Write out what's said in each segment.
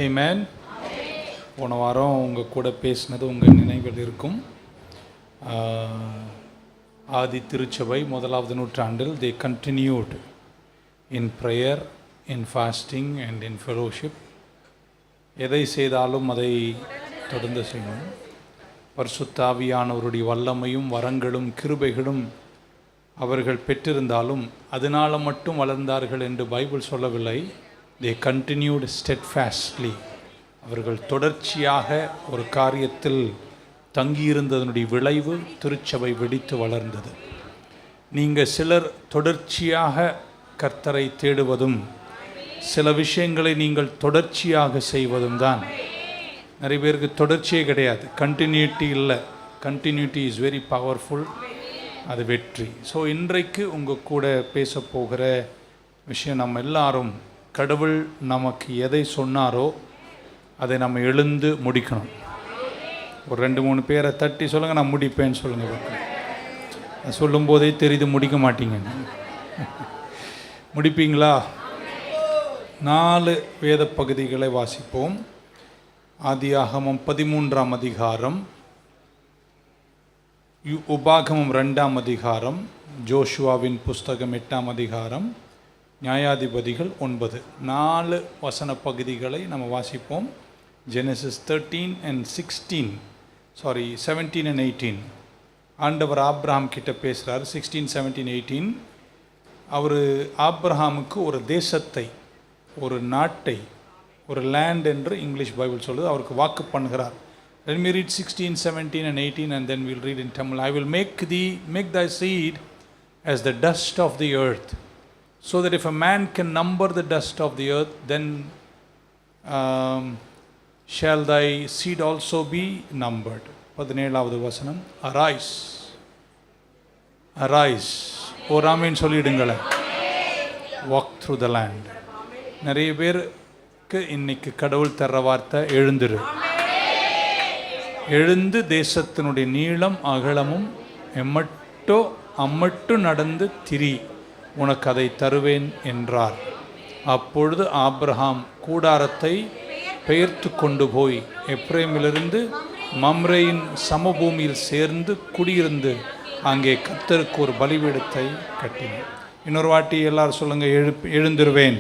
ஆமென். போன வாரம் உங்கள் கூட பேசினது உங்கள் நினைவில் இருக்கும். ஆதி திருச்சபை 1வது நூற்றாண்டில் they continued in prayer, in fasting and in fellowship. எதை செய்தாலும் அதை தொடர்ந்து செய்யணும். பரிசுத்த ஆவியானவருடைய வல்லமையும் வரங்களும் கிருபைகளும் அவர்கள் பெற்றிருந்தாலும் அதனால் மட்டும் வளர்ந்தார்கள் என்று பைபிள் சொல்லவில்லை. they continued steadfastly. அவர்கள் தொடர்ச்சியாக ஒரு காரியத்தில் தங்கியிருந்ததனுடைய விளைவு திருச்சபை வெடித்து வளர்ந்தது. நீங்கள் சிலர் தொடர்ச்சியாக கர்த்தரை தேடுவதும் சில விஷயங்களை நீங்கள் தொடர்ச்சியாக செய்வதும் தான். நிறைய பேருக்கு தொடர்ச்சியே கிடையாது, கண்டினியூட்டி இல்லை. கண்டினியூட்டி இஸ் வெரி பவர்ஃபுல், அது வெற்றி. ஸோ இன்றைக்கு உங்கள் கூட பேச போகிற விஷயம், நம்ம எல்லாரும் கடவுள் நமக்கு எதை சொன்னாரோ அதை நம்ம எழுந்து முடிக்கணும். ஒரு 2-3 பேரை தட்டி சொல்லுங்கள், நான் முடிப்பேன்னு சொல்லுங்கள். சொல்லும்போதே தெரியுது முடிக்க மாட்டீங்க. முடிப்பீங்களா? 4 வேத பகுதிகளை வாசிப்போம். ஆதியாகமம் 13ஆம் அதிகாரம், உபாகமம் 2ஆம் அதிகாரம், ஜோஷுவாவின் புஸ்தகம் 8ஆம் அதிகாரம், நியாயாதிபதிகள் 9. 4 வசன பகுதிகளை நம்ம வாசிப்போம். Genesis 13 and 16, 17 and 18. ஆண்டவர் ஆப்ரஹாம் கிட்ட பேசுகிறார். 16, 17, 18. அவர் ஆப்ரஹாமுக்கு ஒரு தேசத்தை, ஒரு நாட்டை, ஒரு லேண்ட் என்று இங்கிலீஷ் பைபிள் சொல்லுது, அவருக்கு வாக்கு பண்ணுகிறார். Let me read 16, 17 and 18 and then we'll read in Tamil. I will make thy seed as the dust of the earth, so that if a man can number the dust of the earth, then shall thy seed also be numbered. 17வது வசனம். Arise, arise. ஒரு ஆமென் சொல்லிடுங்களேன். Walk through the land. நிறைய பேருக்கு இன்னைக்கு கடவுள் தர்ற வார்த்தை எழுந்துரு. எழுந்து தேசத்தினுடைய நீளம் அகலமும் அம்மட்டு நடந்து திரி, உனக்கு அதை தருவேன் என்றார். அப்பொழுது ஆபிரகாம் கூடாரத்தை பெயர்த்து கொண்டு போய் எப்ரேமிலிருந்து மம்ரேயின் சமபூமியில் சேர்ந்து குடியிருந்து அங்கே கர்த்தருக்கு ஒரு பலிபீடத்தை கட்டினார். இன்னொரு வாட்டி எல்லாரும் சொல்லுங்க, எழுந்திருவேன்.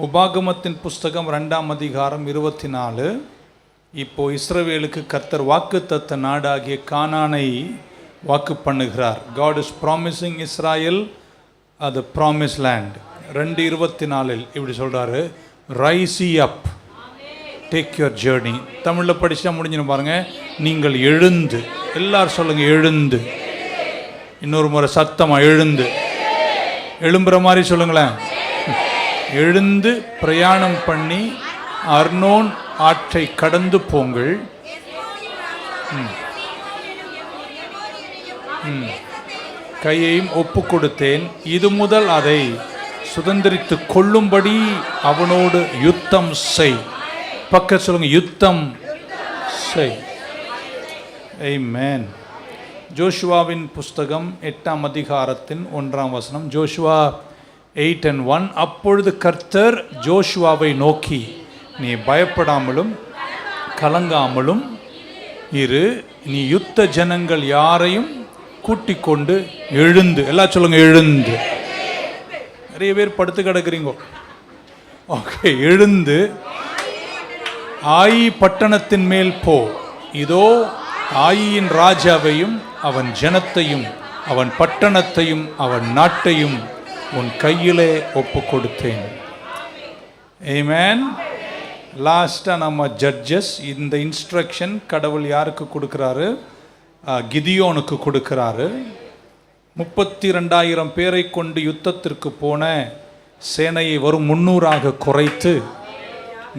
உபாகமத்தின் புஸ்தகம் 2ஆம் அதிகாரம் 24. இப்போ இஸ்ரவேலுக்கு கர்த்தர் வாக்குத்தத்த நாடாகிய கானானை வாக்கு பண்ணுகிறார். God is promising Israel the promised land. 2:24 இப்படி சொல்றாரு, rice up, take your journey. தமிழில் படிச்சா முடிஞ்சுன்னு பாருங்க. நீங்கள் எழுந்து, எல்லாரும் சொல்லுங்க எழுந்து. இன்னொரு முறை சத்தமா எழுந்து, எழும்புற மாதிரி சொல்லுங்களேன். எழுந்து பிரயாணம் பண்ணி அர்னோன் ஆற்றை கடந்து போங்கள். கையையும் ஒப்பு கொடுத்தேன், இது முதல் அதை சுதந்திரித்து கொள்ளும்படி அவனோடு யுத்தம் செய். பக்க சொல்லுங்க, யுத்தம் செய். ஆமென். ஜோஷுவாவின் புஸ்தகம் 8ஆம் அதிகாரத்தின் 1ஆம் வசனம். ஜோஷுவா 8:1. அப்பொழுது கர்த்தர் ஜோஷுவாவை நோக்கி, நீ பயப்படாமலும் கலங்காமலும் இரு, நீ யுத்த ஜனங்கள் யாரையும் கூட்டிக் கொண்டு எழுந்து. எல்லாம் சொல்லுங்க எழுந்து. நிறைய பேர் படுத்து கிடக்குறீங்க. ஓகே, எழுந்து ஆயி பட்டணத்தின் மேல் போ. இதோ ஆயியின் ராஜாவையும் அவன் ஜனத்தையும் அவன் பட்டணத்தையும் அவன் நாட்டையும் உன் கையிலே ஒப்பு கொடுத்தேன். ஆமென். லாஸ்ட்டாக நம்ம ஜட்ஜஸ். இந்த இன்ஸ்ட்ரக்ஷன் கடவுள் யாருக்கு கொடுக்குறாரு? கிதியோனுக்கு கொடுக்கிறாரு. 32,000 பேரை கொண்டு யுத்தத்திற்கு போன சேனையை வரும் 300ஆக குறைத்து,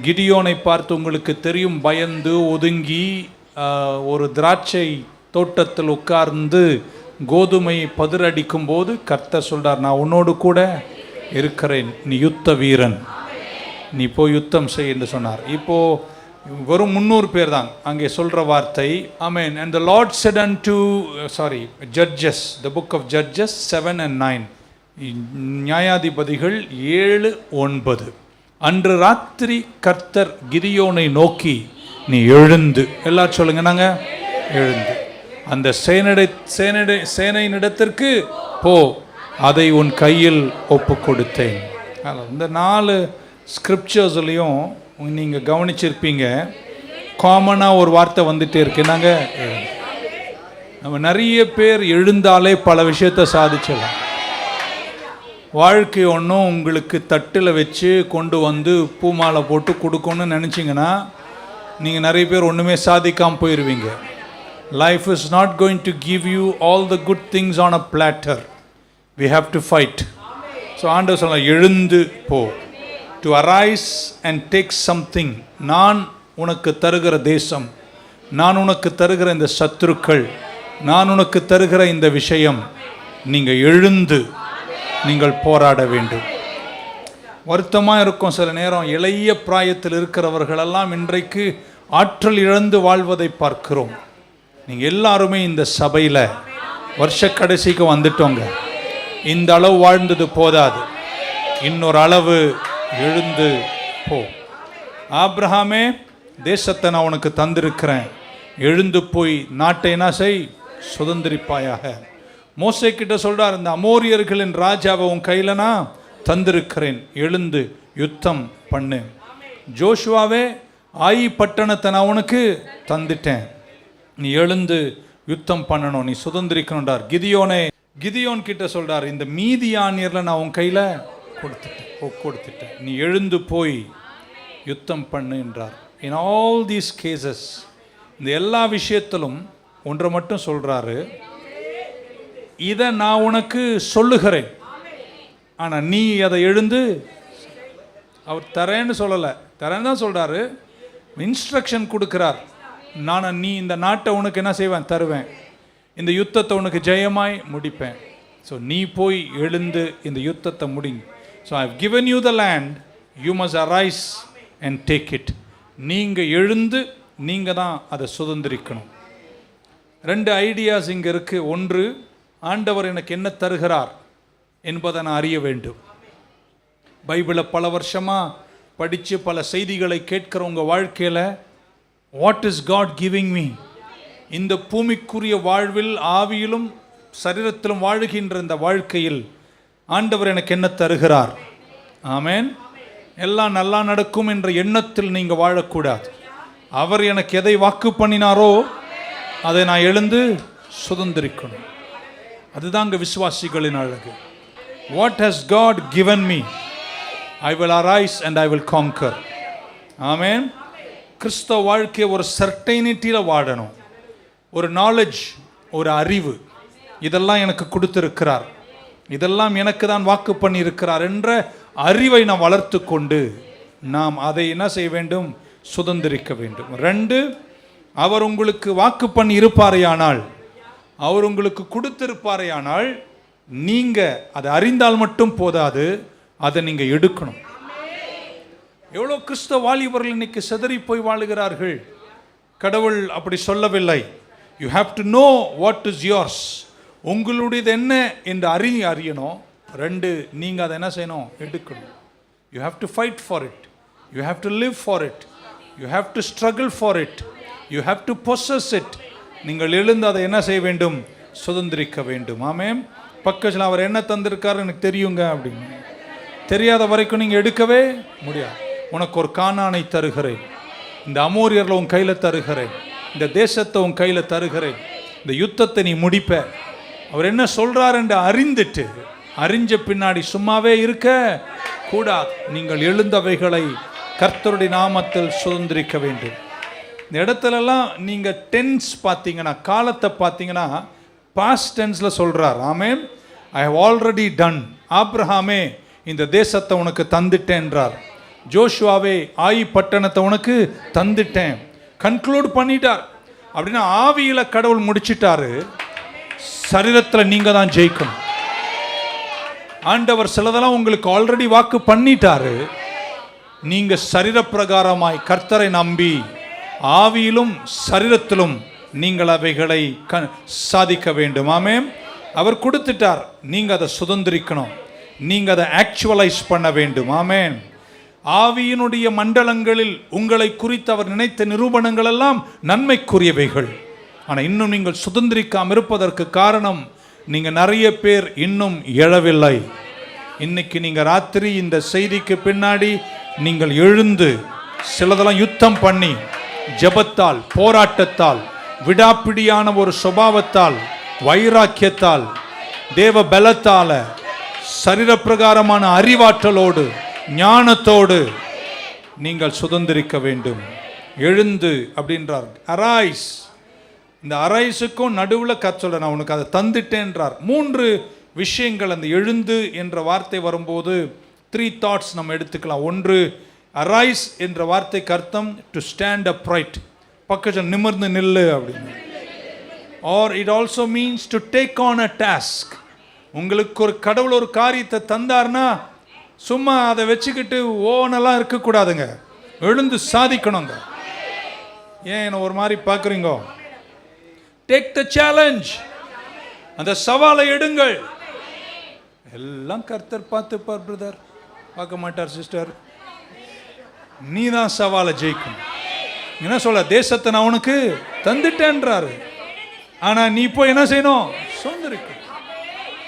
கிதியோனை பார்த்து உங்களுக்கு தெரியும், பயந்து ஒதுங்கி ஒரு திராட்சை தோட்டத்தில் உட்கார்ந்து கோதுமை பதிரடிக்கும் போது கர்த்தர் சொல்றார், நான் உன்னோடு கூட இருக்கிறேன், நீ யுத்த வீரன், நீ போய் யுத்தம் செய் என்று சொன்னார். இப்போ வெறும் 300 பேர் தான் அங்கே சொல்ற வார்த்தை. ஆமென். And the Lord said unto Judges, the book of Judges 7 and 9. நியாயாதிபதிகள் 7:9. அன்று ராத்திரி கர்த்தர் கிதியோனை நோக்கி, நீ எழுந்து, எல்லாரும் சொல்லுங்க, நாங்க எழுந்து அந்த சேனையினிடத்திற்கு போ, அதை உன் கையில் ஒப்பு கொடுத்தேன். இந்த 4 ஸ்கிரிப்சர்ஸ்லையும் நீங்கள் கவனிச்சிருப்பீங்க, காமனாக ஒரு வார்த்தை வந்துட்டே இருக்கு, நாங்க எழுந்து. நம்ம நிறைய பேர் எழுந்தாலே பல விஷயத்தை சாதிச்சிடலாம். வாழ்க்கை ஒன்றும் உங்களுக்கு தட்டில் வச்சு கொண்டு வந்து பூமாலை போட்டு கொடுக்கணும்னு நினச்சிங்கன்னா நீங்கள் நிறைய பேர் ஒன்றுமே சாதிக்காமல் போயிடுவீங்க. Life is not going to give you all the good things on a platter. We have to fight. So ஆண்டவர் சொல்ல, எழுந்து போ. To arise and take something. நான் உனக்கு தருகிற தேசம், நான் உனக்கு தருகிற இந்த சத்துருக்கள், நான் உனக்கு தருகிற இந்த விஷயம், நீங்கள் எழுந்து நீங்கள் போராட வேண்டும். வருத்தமாக இருக்கும் சில நேரம், இளைய பிராயத்தில் இருக்கிறவர்களெல்லாம் இன்றைக்கு ஆற்றல் இழந்து வாழ்வதை பார்க்கிறோம். நீங்கள் எல்லாருமே இந்த சபையில் வருஷ கடைசிக்கு வந்துட்டோங்க. இந்த அளவு வாழ்ந்தது போதாது, இன்னொரு அளவு எழுந்து போ. ஆபிரகாமே, தேசத்தை நான் உனக்கு தந்திருக்கிறேன், எழுந்து போய் நாட்டை என்ன செய், சுதந்திரிப்பாயாக. மோசே கிட்ட சொல்றார், இந்த அமோரியர்களின் ராஜாவை உன் கையில் நான் தந்திருக்கிறேன், எழுந்து யுத்தம் பண்ணு. ஜோஷுவாவே, ஆயி பட்டணத்தை நான் உனக்கு தந்துட்டேன், நீ எழுந்து யுத்தம் பண்ணணும், நீ சுதந்திரிக்கணும்டார். கிதியோன் கிட்ட சொல்றார், இந்த மீதியானியர்ல நான் உன் கையில் கொடுத்துட்டேன், நீ எழுந்து போய் யுத்தம் பண்ணு என்றார். இன் ஆல் தீஸ் கேசஸ், இந்த எல்லா விஷயத்திலும் ஒன்றை மட்டும் சொல்றாரு, இதை நான் உனக்கு சொல்லுகிறேன், ஆனால் நீ அதை எழுந்து. அவர் தரேன்னு சொல்லலை, தரேன்னு தான் சொல்கிறாரு, இன்ஸ்ட்ரக்ஷன் கொடுக்குறார். நீ இந்த நாட்டை உனக்கு என்ன செய்வேன், தருவேன், இந்த யுத்தத்தை உனக்கு ஜெயமாய் முடிப்பேன். ஸோ நீ போய் எழுந்து இந்த யுத்தத்தை முடிங்க. So I have given you the land, you must arise and take it. நீங்கள் எழுந்து நீங்கள் தான் அதை சுதந்திரிக்கணும். 2 ஐடியாஸ் இங்கே இருக்குது. ஒன்று, ஆண்டவர் எனக்கு என்ன தருகிறார் என்பதை நான் அறிய வேண்டும். பைபிளை பல வருஷமாக படித்து பல செய்திகளை கேட்கிற உங்கள் வாழ்க்கையில், what is God giving me? இந்த பூமிக்குரிய வாழ்வில், ஆவியிலும் சரீரத்திலும் வாழுகின்ற இந்த வாழ்க்கையில் ஆண்டவர் எனக்கு என்ன தருகிறார்? ஆமேன். எல்லாம் நல்லா நடக்கும் என்ற எண்ணத்தில் நீங்கள் வாழக்கூடாது. அவர் எனக்கு எதை வாக்கு பண்ணினாரோ அதை நான் எழுந்து சுதந்திரிக்கணும். அதுதாங்க விசுவாசிகளின் அழகு. What has God given me, I will arise and I will conquer. ஆமேன். கிறிஸ்தவ வாழ்க்கையை ஒரு சர்டைனிட்டியில் வாழணும். ஒரு நாலேஜ், ஒரு அறிவு, இதெல்லாம் எனக்கு கொடுத்திருக்கிறார், இதெல்லாம் எனக்கு தான் வாக்கு பண்ணி இருக்கிறார் என்ற அறிவை நாம் வளர்த்து கொண்டு நாம் அதை என்ன செய்ய வேண்டும், சுதந்திரிக்க வேண்டும். 2, அவர் உங்களுக்கு வாக்கு பண்ணி இருப்பாரையானால், அவர் உங்களுக்கு கொடுத்திருப்பாரையானால், நீங்கள் அதை அறிந்தால் மட்டும் போதாது, அதை நீங்கள் எடுக்கணும். எவ்வளோ கிறிஸ்தவ வாலிபர்கள் இன்னைக்கு சிதறி போய் வாழுகிறார்கள். கடவுள் அப்படி சொல்லவில்லை. You have to know what is yours. உங்களுடையது என்ன என்று அறியணும். 2, நீங்கள் அதை என்ன செய்யணும், எடுக்கணும். You have to fight for it, you have to live for it, you have to struggle for it, you have to possess it. நீங்கள் எழுந்து அதை என்ன செய்ய வேண்டும், சுதந்திரிக்க வேண்டும். ஆமேன். பக்கத்தில் அவர் என்ன தந்திருக்காரு எனக்கு தெரியுங்க அப்படின்னு தெரியாத வரைக்கும் நீங்கள் எடுக்கவே முடியாது. உனக்கு ஒரு கானானை தருகிறேன், இந்த அமோரியரில் உன் கையில் தருகிறேன், இந்த தேசத்தை உன் கையில் தருகிறேன், இந்த யுத்தத்தை நீ முடிப்ப. அவர் என்ன சொல்கிறார் என்று அறிஞ்ச பின்னாடி சும்மாவே இருக்க கூடாது. நீங்கள் எழுந்தவைகளை கர்த்தருடைய நாமத்தில் சுதந்திரிக்க வேண்டும். இந்த இடத்துலலாம் நீங்கள் டென்ஸ் பார்த்தீங்கன்னா, காலத்தை பார்த்தீங்கன்னா பாஸ்ட் டென்ஸில் சொல்கிறார். ஆமேன். I have already done. ஆபிரகாமே, இந்த தேசத்தை உனக்கு தந்துட்டேன் என்றார். ஜோஷுவாவே, ஆயி பட்டணத்தை உனக்கு தந்துட்டேன். கன்க்ளூட் பண்ணிட்டார். அப்படின்னா ஆவியில் கடவுள் முடிச்சிட்டாரு, சரீரத்தில் நீங்கள் தான் ஜெயிக்கணும். ஆண்டவர் சிலதெல்லாம் உங்களுக்கு ஆல்ரெடி வாக்கு பண்ணிட்டாரு. நீங்கள் சரீர பிரகாரமாய் கர்த்தரை நம்பி ஆவியிலும் சரீரத்திலும் நீங்கள் அவைகளை சாதிக்க வேண்டும். ஆமென். அவர் கொடுத்துட்டார், நீங்கள் அதை சுதந்திரிக்கணும், நீங்கள் அதை ஆக்சுவலைஸ் பண்ண வேண்டும். ஆமென். ஆவியினுடைய மண்டலங்களில் உங்களை குறித்து அவர் நினைத்த நிரூபணங்கள் எல்லாம் நன்மைக்குரியவைகள். ஆனால் இன்னும் நீங்கள் சுதந்திரிக்காமல் இருப்பதற்கு காரணம், நீங்கள் நிறைய பேர் இன்னும் எழவில்லை. இன்னைக்கு நீங்கள் ராத்திரி இந்த செய்திக்கு பின்னாடி நீங்கள் எழுந்து சிலதெல்லாம் யுத்தம் பண்ணி ஜெபத்தால், போராட்டத்தால், விடாப்பிடியான ஒரு சுபாவத்தால், வைராக்கியத்தால், தேவ பலத்தால, சரீரப்பிரகாரமான அறிவாற்றலோடு, ஞானத்தோடு நீங்கள் சுதந்திரிக்க வேண்டும். எழுந்து அப்படின்றார். அரைஸ். இந்த அரைஸுக்கும் நடுவில் கச்சொல்ல நான் உனக்கு அதை தந்துட்டேன்றார். 3 விஷயங்கள் அந்த எழுந்து என்ற வார்த்தை வரும்போது 3 தாட்ஸ் நம்ம எடுத்துக்கலாம். ஒன்று, அரைஸ் என்ற வார்த்தைக்கு அர்த்தம் டு ஸ்டாண்ட் அப்ரைட், பக்கத்தில் நிமிர்ந்து நில்லு அப்படின்னு. R it also means to take on a task. உங்களுக்கு ஒரு கடவுள் ஒரு காரியத்தை தந்தார்னா சும்மா அதை வச்சுக்கிட்டு ஓனெல்லாம் இருக்கக்கூடாதுங்க, எழுந்து சாதிக்கணுங்க. ஏன் என்ன ஒரு மாதிரி பார்க்குறீங்க? டேக் த சேலஞ்ச், அந்த சவாலை எடுங்கள். எல்லாம் கர்த்தர் பார்த்துப்பார் பிரதர், பார்க்க மாட்டார் சிஸ்டர். நீ தான் சவாலை ஜெயிக்கணும். என்ன சொல்ல, தேசத்தை நான் உனக்கு தந்துட்டேன்றாரு. ஆனால் நீ போய் என்ன செய்யணும்? சொந்திருக்கு.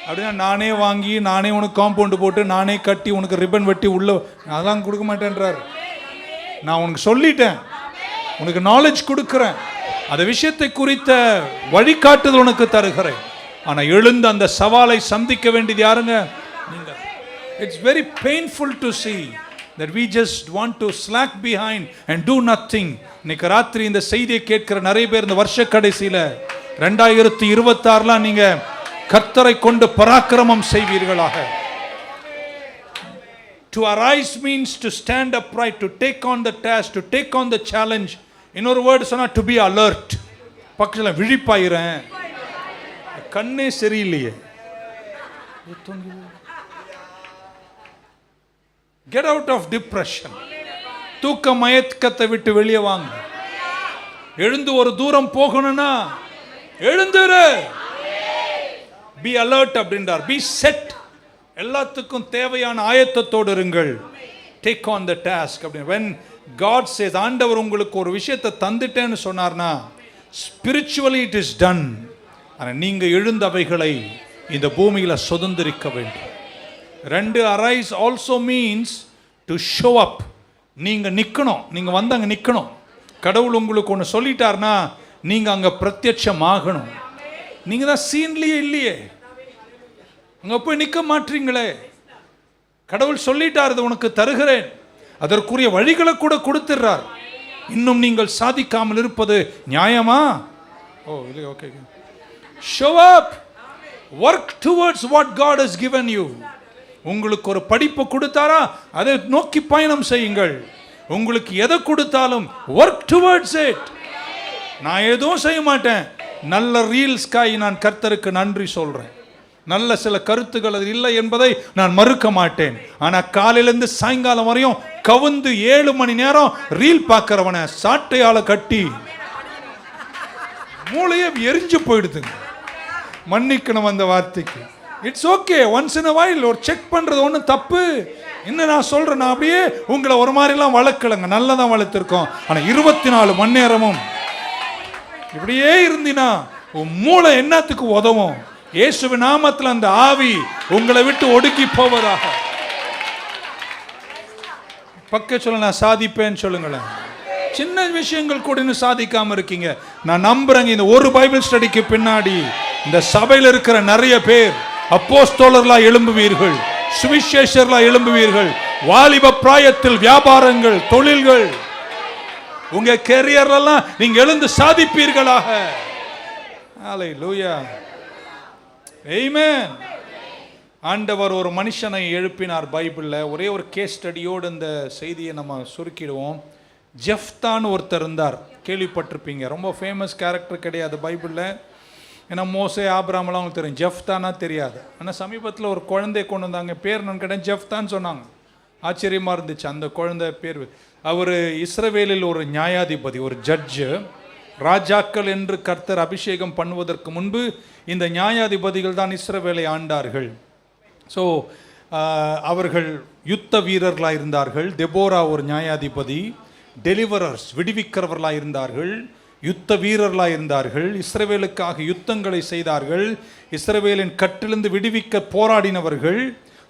அப்படின்னா நானே வாங்கி, நானே உனக்கு காம்பவுண்டு போட்டு, நானே கட்டி, உனக்கு ரிப்பன் வெட்டி உள்ள அதெல்லாம் கொடுக்க மாட்டேன்றாரு. நான் உனக்கு சொல்லிட்டேன், உனக்கு நாலேஜ் கொடுக்குறேன், அந்த விஷயத்தை குறித்த வழிகாட்டுதல் உனக்கு தருகிறேன். ஆனால் எழுந்து அந்த சவாலை சந்திக்க வேண்டியது யாருங்க? நீங்கள். It's very painful to see that we just want to slack behind and do nothing. இன்னைக்கு ராத்திரி இந்த செய்தியை கேட்கிற நிறைய பேர் இந்த வருஷ கடைசியில் 2026 நீங்க கர்த்தரை கொண்டு பராக்கிரமம் செய்வீர்களாக. To arise means to stand upright, to take on the task, to take on the challenge. இன்னொரு வேர்டு சொன்னா to be alert. பக்கத்துல விழிப்பாயிரேன், கண்ணே சரியில்லையே, get out of depression. தூக்க மயக்கத்தை விட்டு வெளியே வாங்க. எழுந்து ஒரு தூரம் போகணும்னா எழுந்துரு. Be alert அப்படின்றார். Be set. எல்லாத்துக்கும் தேவையான ஆயத்தத்தோடு இருங்கள். Take on the task அப்படின்னு. When God says, ஆண்டவர் உங்களுக்கு ஒரு விஷயத்தை தந்துட்டேன்னு சொன்னார்னா spiritually it is done. ஆனால் நீங்க எழுந்தவைகளை இந்த பூமியில சுதந்திரிக்க வேண்டும். 2, arise also means to show up. நீங்க நிக்கணும். நீங்க வந்து அங்க நிக்கணும். கடவுள் உங்களுக்கு ஒன்று சொல்லிட்டார்னா நீங்க அங்க பிரத்யட்சமாகணும். நீங்க தான் சீன்லயே இல்லையே, அங்க போய் நிக்க மாட்டீங்களே. கடவுள் சொல்லிட்டார், இது உனக்கு தருகிறேன், அதற்குரிய வழிகளை கூட கொடுத்துறார். இன்னும் நீங்கள் சாதிக்காமல் இருப்பது நியாயமா? ஓ இல்லை, okay. Show up. Work towards what God has given you. உங்களுக்கு ஒரு படிப்பு கொடுத்தாரா, அதை நோக்கி பயணம் செய்யுங்கள். உங்களுக்கு எதை கொடுத்தாலும் work towards it. நான் எதுவும் செய்ய மாட்டேன், நல்ல ரீல்ஸ்காய் நான் கர்த்தருக்கு நன்றி சொல்றேன். நல்ல சில கருத்துக்கள் அது இல்லை என்பதை நான் மறுக்க மாட்டேன். ஆனால் காலையிலேருந்து சாயங்காலம் வரையும் கவுந்து 7 மணி நேரம் ரீல் பார்க்கிறவனை சாட்டையால கட்டி மூளையே எரிஞ்சு போயிடுதுங்க. மன்னிக்கணும் அந்த வார்த்தைக்கு. It's okay, once in a while ஒரு செக் பண்றது ஒன்றும் தப்பு. இன்னும் நான் சொல்றேன், நான் அப்படியே உங்களை ஒரு மாதிரிலாம் வளர்க்கலங்க, நல்லா தான் வளர்த்துருக்கோம். ஆனால் 24 மணி நேரமும் இப்படியே இருந்தினா உன் மூளை என்னத்துக்கு உதவும்? இயேசுவின் நாமத்தில் அந்த ஆவி உங்களை விட்டு ஒடுக்கி போவதாக. பக்க சொல்ல, நான் சாதிப்பேன்னு சொல்லுங்களேன். சின்ன விஷயங்கள் கூட இன்னும் சாதிக்காம இருக்கீங்க. நான் நம்புறேங்க, இந்த ஒரு பைபிள் ஸ்டடிக்கு பின்னாடி இந்த சபையில் இருக்கிற நிறைய பேர் அப்போஸ்தலர்களா எழும்புவீர்கள், சுவிசேஷர்களா எழும்புவீர்கள். வாலிப பிராயத்தில் வியாபாரங்கள், தொழில்கள், உங்க கெரியர் எல்லாம் நீங்க எழுந்து சாதிப்பீர்களாக. ஹல்லேலூயா, ஆமென். ஆண்டவர் ஒரு மனுஷனை எழுப்பினார் பைபிளில். ஒரே ஒரு கேஸ் ஸ்டடியோடு இந்த செய்தியை நம்ம சுருக்கிடுவோம். ஜெஃப்தான்னு ஒருத்தர் இருந்தார், கேள்விப்பட்டிருப்பீங்க. ரொம்ப ஃபேமஸ் கேரக்டர் கிடையாது பைபிளில். ஏன்னா மோசே, ஆபிரகாம்லாம் அவங்களுக்கு தெரியும். ஜெஃப்தானா தெரியாது. ஆனால் சமீபத்தில் ஒரு குழந்தைய கொண்டு வந்தாங்க, பேர் நான் கேட்டேன், ஜெஃப்தான்னு சொன்னாங்க. ஆச்சரியமாக இருந்துச்சு அந்த குழந்தை பேர். அவர் இஸ்ரவேலில் ஒரு நியாயாதிபதி, ஒரு ஜட்ஜு. ராஜாக்கள் என்று கர்த்தர் அபிஷேகம் பண்ணுவதற்கு முன்பு இந்த நியாயாதிபதிகள் தான் இஸ்ரவேலை ஆண்டார்கள். ஸோ அவர்கள் யுத்த வீரர்களாக இருந்தார்கள். தெபோரா ஒரு நியாயாதிபதி. டெலிவரர்ஸ், விடுவிக்கிறவர்களாக இருந்தார்கள். யுத்த வீரர்களாக இருந்தார்கள். இஸ்ரவேலுக்காக யுத்தங்களை செய்தார்கள். இஸ்ரவேலின் கட்டிலிருந்து விடுவிக்க போராடினவர்கள்.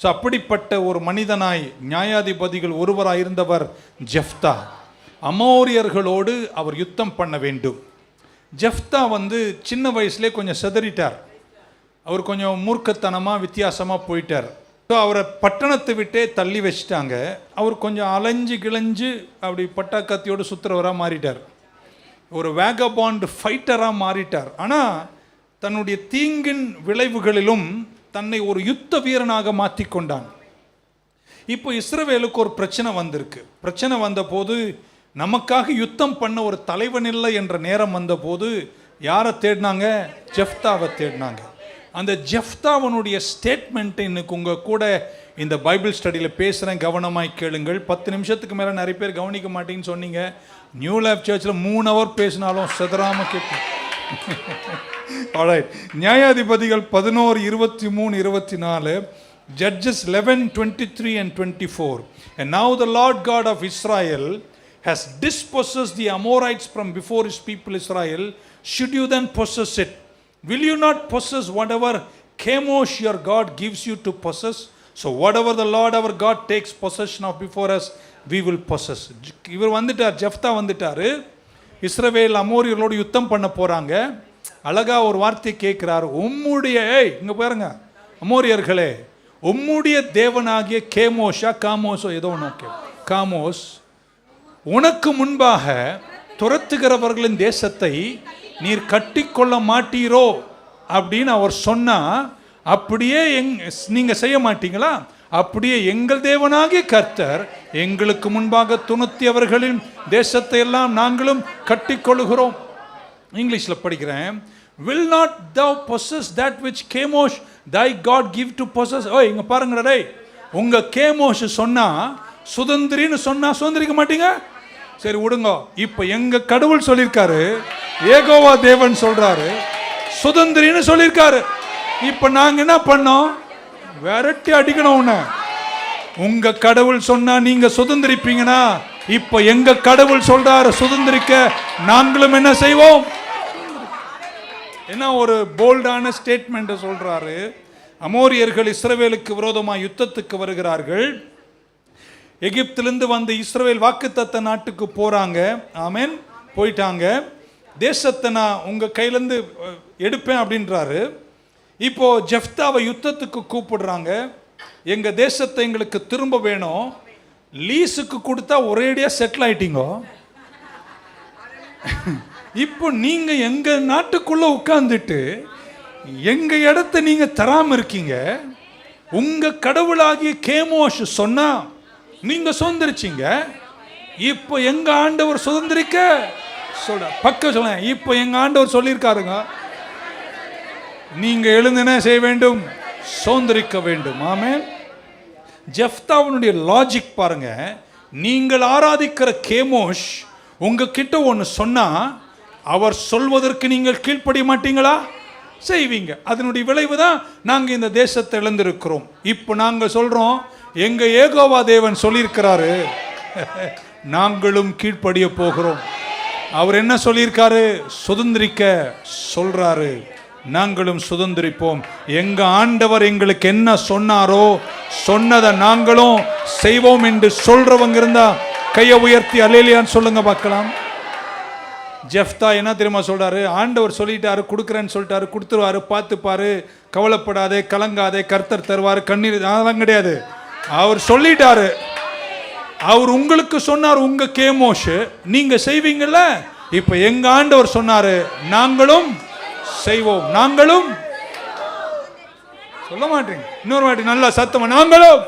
ஸோ அப்படிப்பட்ட ஒரு மனிதனாய் நியாயாதிபதிகள் ஒருவராக இருந்தவர் ஜெஃப்தா. அமோரியர்களோடு அவர் யுத்தம் பண்ண வேண்டும். ஜெஃப்தா சின்ன வயசுலேயே கொஞ்சம் செதறிட்டார். அவர் கொஞ்சம் மூர்க்கத்தனமாக வித்தியாசமாக போயிட்டார். ஸோ அவரை பட்டணத்தை விட்டே தள்ளி வச்சுட்டாங்க. அவர் கொஞ்சம் அலைஞ்சு கிளைஞ்சு அப்படி பட்டாக்கத்தியோடு சுற்றுறவராக மாறிட்டார். ஒரு வேகபாண்ட் ஃபைட்டராக மாறிட்டார். ஆனால் தன்னுடைய தீங்கின் விளைவுகளிலும் தன்னை ஒரு யுத்த வீரனாக மாற்றி கொண்டான். இப்போ இஸ்ரவேலுக்கு ஒரு பிரச்சனை வந்திருக்கு. பிரச்சனை வந்தபோது நமக்காக யுத்தம் பண்ண ஒரு தலைவன் இல்லை என்ற நேரம் வந்தபோது யாரை தேடினாங்க? ஜெஃப்தாவை தேடினாங்க. அந்த ஜெஃப்தாவனுடைய ஸ்டேட்மெண்ட்டை இன்னைக்கு உங்கள் கூட இந்த பைபிள் ஸ்டடியில் பேசுகிறேன், கவனமாய் கேளுங்கள். 10 நிமிஷத்துக்கு மேலே நிறைய பேர் கவனிக்க மாட்டேங்கன்னு சொன்னீங்க. நியூ லைஃப் சர்ச்சில் 3 hour பேசினாலும் செதறாமல் கேட்பேன். ஆல்ரைட். நியாயாதிபதிகள் 11, 23, 24, Judges 11, 23 and 24. And now the Lord God of Israel has dispossessed the Amorites from before his people Israel. Should you then possess it? Will you not possess whatever Chemosh your God gives you to possess? So whatever the Lord our God takes possession of before us, we will possess. இவர் வந்துட்டார், ஜெஃப்தா வந்துட்டார். இஸ்ரவேல் அமோரியர்களோடு யுத்தம் பண்ண போகிறாங்க. அழகாக ஒரு வார்த்தை கேட்குறாரு. உம்முடைய, இங்கே பாருங்க அமோரியர்களே, உம்முடைய தேவனாகிய கேமோஷா காமோஸோ ஏதோ ஒன்று, காமோஸ் உனக்கு முன்பாக துரத்துகிறவர்களின் தேசத்தை நீர் கட்டி கொள்ள மாட்டீரோ அப்படின்னு அவர் சொன்னா, அப்படியே நீங்க செய்ய மாட்டீங்களா? அப்படியே எங்கள் தேவனாகிய கர்த்தர் எங்களுக்கு முன்பாக துரத்தியவர்களின் தேசத்தை எல்லாம் நாங்களும் கட்டி கொள்கிறோம். இங்கிலீஷில் படிக்கிறேன். Will not thou possess that which Chemosh thy God give to possess? இங்க பாருங்கடா டேய், உங்க கேமோஷ் சொன்னா சுதந்திரின்னு சொன்னா சுதந்திரிக்க மாட்டீங்க. சரி விடுங்க. இப்ப எங்க கடவுள் சொல்லியிருக்காரு, ஏகோவா தேவன் சொல்றாரு சுதந்திரின்னு சொல்லியிருக்காரு. இப்ப நாங்க என்ன பண்ணோம்? விரட்டி அடிக்கணும் உன்ன. உங்க கடவுள் சொன்னா நீங்க சுதந்திரிப்பீங்கன்னா, இப்ப எங்க கடவுள் சொல்றாரு சுதந்திரிக்க, நாங்களும் என்ன செய்வோம்? என்ன ஒரு போல்டான ஸ்டேட்மெண்ட் சொல்றாரு. அமோரியர்கள் இஸ்ரவேலுக்கு விரோதமாக யுத்தத்துக்கு வருகிறார்கள். எகிப்திலிருந்து வந்த இஸ்ரவேல் வாக்குத்தத்த நாட்டுக்கு போறாங்க. ஆமென். போயிட்டாங்க. தேசத்தை நான் உங்க கையிலேருந்து எடுப்பேன் அப்படின்றாரு. இப்போ ஜெஃப்தாவை யுத்தத்துக்கு கூப்பிடுறாங்க. எங்க தேசத்தை எங்களுக்கு திரும்ப வேணும். லீஸுக்கு கொடுத்தா ஒரேடியா செட்டில் ஆயிட்டீங்க. இப்போ நீங்க எங்க நாட்டுக்குள்ள உட்கார்ந்துட்டு எங்க இடத்தை நீங்க தராம இருக்கீங்க. உங்க கடவுளாகிய கேமோஷ் சொன்னா நீங்க சுதந்திரிச்சீங்க. இப்போ எங்க ஆண்டவர் சுதந்திரிக்க சொல்ற பக்க சொல்ல. இப்போ எங்க ஆண்டவர் சொல்லியிருக்காருங்க, நீங்க எழுந்தின செய்ய வேண்டும், சுதந்திரிக்க வேண்டும். ஆமென். ஜெஃப்தாவுடைய லாஜிக் பாருங்க. நீங்கள் ஆராதிக்கிற கேமோஷ் உங்ககிட்ட ஒன்று சொன்னா அவர் சொல்வதற்கு நீங்கள் கீழ்ப்படிய மாட்டீங்களா? செய்வீங்க. அதனுடைய விளைவு தான் நாங்கள் இந்த தேசத்தை இழந்திருக்கிறோம். இப்போ நாங்கள் சொல்றோம், எங்க ஏகோவா தேவன் சொல்லியிருக்கிறாரு, நாங்களும் கீழ்ப்படிய போகிறோம். அவர் என்ன சொல்லியிருக்காரு? சுதந்திரிக்க சொல்றாரு. நாங்களும் சுதந்திரிப்போம். எங்க ஆண்டவர் எங்களுக்கு என்ன சொன்னாரோ சொன்னதை நாங்களும் செய்வோம் என்று சொல்றவங்க இருந்தா கையை உயர்த்தி அல்லேலூயான்னு சொல்லுங்க பார்க்கலாம். ஜெஃப்தா என்ன தெரியுமா சொல்றாரு? ஆண்டவர் சொல்லிட்டாரு, கொடுக்குறேன்னு சொல்லிட்டாரு, கொடுத்துருவாரு, பார்த்துப்பாரு, கவலைப்படாதே, கலங்காதே, கர்த்தர் தருவாரு, கண்ணீர் அதெல்லாம் கிடையாது. அவர் சொல்லிட்டாரு. அவர் உங்களுக்கு சொன்னார், உங்க கேமோஷ் நீங்க செய்வீங்கல்ல. இப்ப எங்க ஆண்டவர் சொன்னாரு, நாங்களும் செய்வோம். நாங்களும் சொல்ல மாட்டீங்க. இன்னொரு வாட்டி நல்லா சத்தமா, நாங்களும்.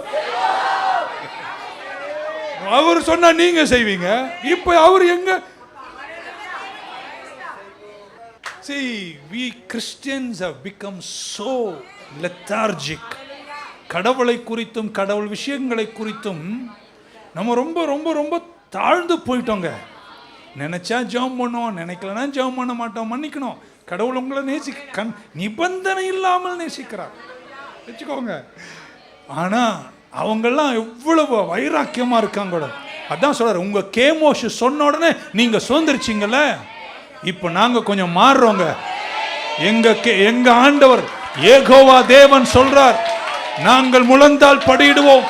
அவர் சொன்னா நீங்க செய்வீங்க. இப்ப அவர் எங்க? See, we Christians have become so lethargic. கடவுளை குறித்தும் கடவுள் விஷயங்களை குறித்தும் நம்ம ரொம்ப ரொம்ப ரொம்ப தாழ்ந்து போயிட்டோங்க. நினைச்சா ஜெபம் பண்ணுவோம், நினைக்கலன்னா ஜெபம் பண்ண மாட்டோம். மன்னிக்கணும், கடவுள் உங்களை நிபந்தனை இல்லாமல் நேசிக்கிறார், வச்சுக்கோங்க. ஆனா அவங்கெல்லாம் எவ்வளவு வைராக்கியமா இருக்காங்க. அதான் சொல்றாரு, உங்க கேமோஷ் சொன்ன உடனே நீங்க சுதந்திரிச்சிங்கல்ல, இப்ப நாங்க கொஞ்சம் மாறுறோங்க. எங்க ஆண்டவர் யெகோவா தேவன் சொல்றார், நாங்கள் முழந்தால் படியிடுவோம்,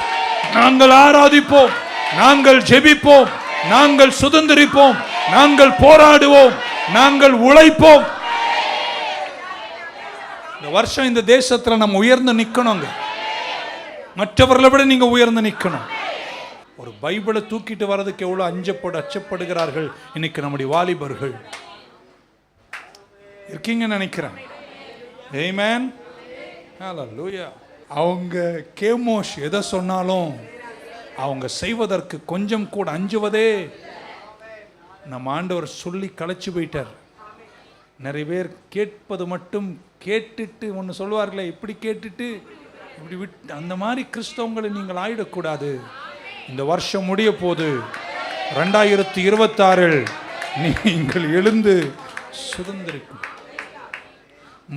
நாங்கள் ஆராதிப்போம், நாங்கள் ஜெபிப்போம், நாங்கள் சுதந்திரிப்போம், நாங்கள் போராடுவோம், நாங்கள் உழைப்போம். இந்த வருஷம் இந்த தேசத்துல நம்ம உயர்ந்து நிக்கணுங்க. மற்றவர்களை விட நீங்க உயர்ந்து நிக்கணும். ஒரு பைபிளை தூக்கிட்டு வர்றதுக்கு எவ்வளவு அச்சப்படுகிறார்கள் இன்னைக்கு நம்முடைய வாலிபர்கள். இருக்கீங்கன்னு நினைக்கிறேன். ஆமென். ஹல்லேலூயா. அவங்க கேமோஷ் எதை சொன்னாலும் அவங்க செய்வதற்கு கொஞ்சம் கூட அஞ்சுவதே நம்ம ஆண்டவர் சொல்லி கலைச்சு போயிட்டார். நிறைய பேர் கேட்பது மட்டும் கேட்டுட்டு ஒன்று சொல்வார்களே, இப்படி கேட்டுட்டு இப்படி விட்டு, அந்த மாதிரி கிறிஸ்தவங்களை நீங்கள் ஆயிடக்கூடாது. இந்த வருஷம் முடிய போது 2026 நீங்கள் எழுந்து சுதந்திரிக்கும்.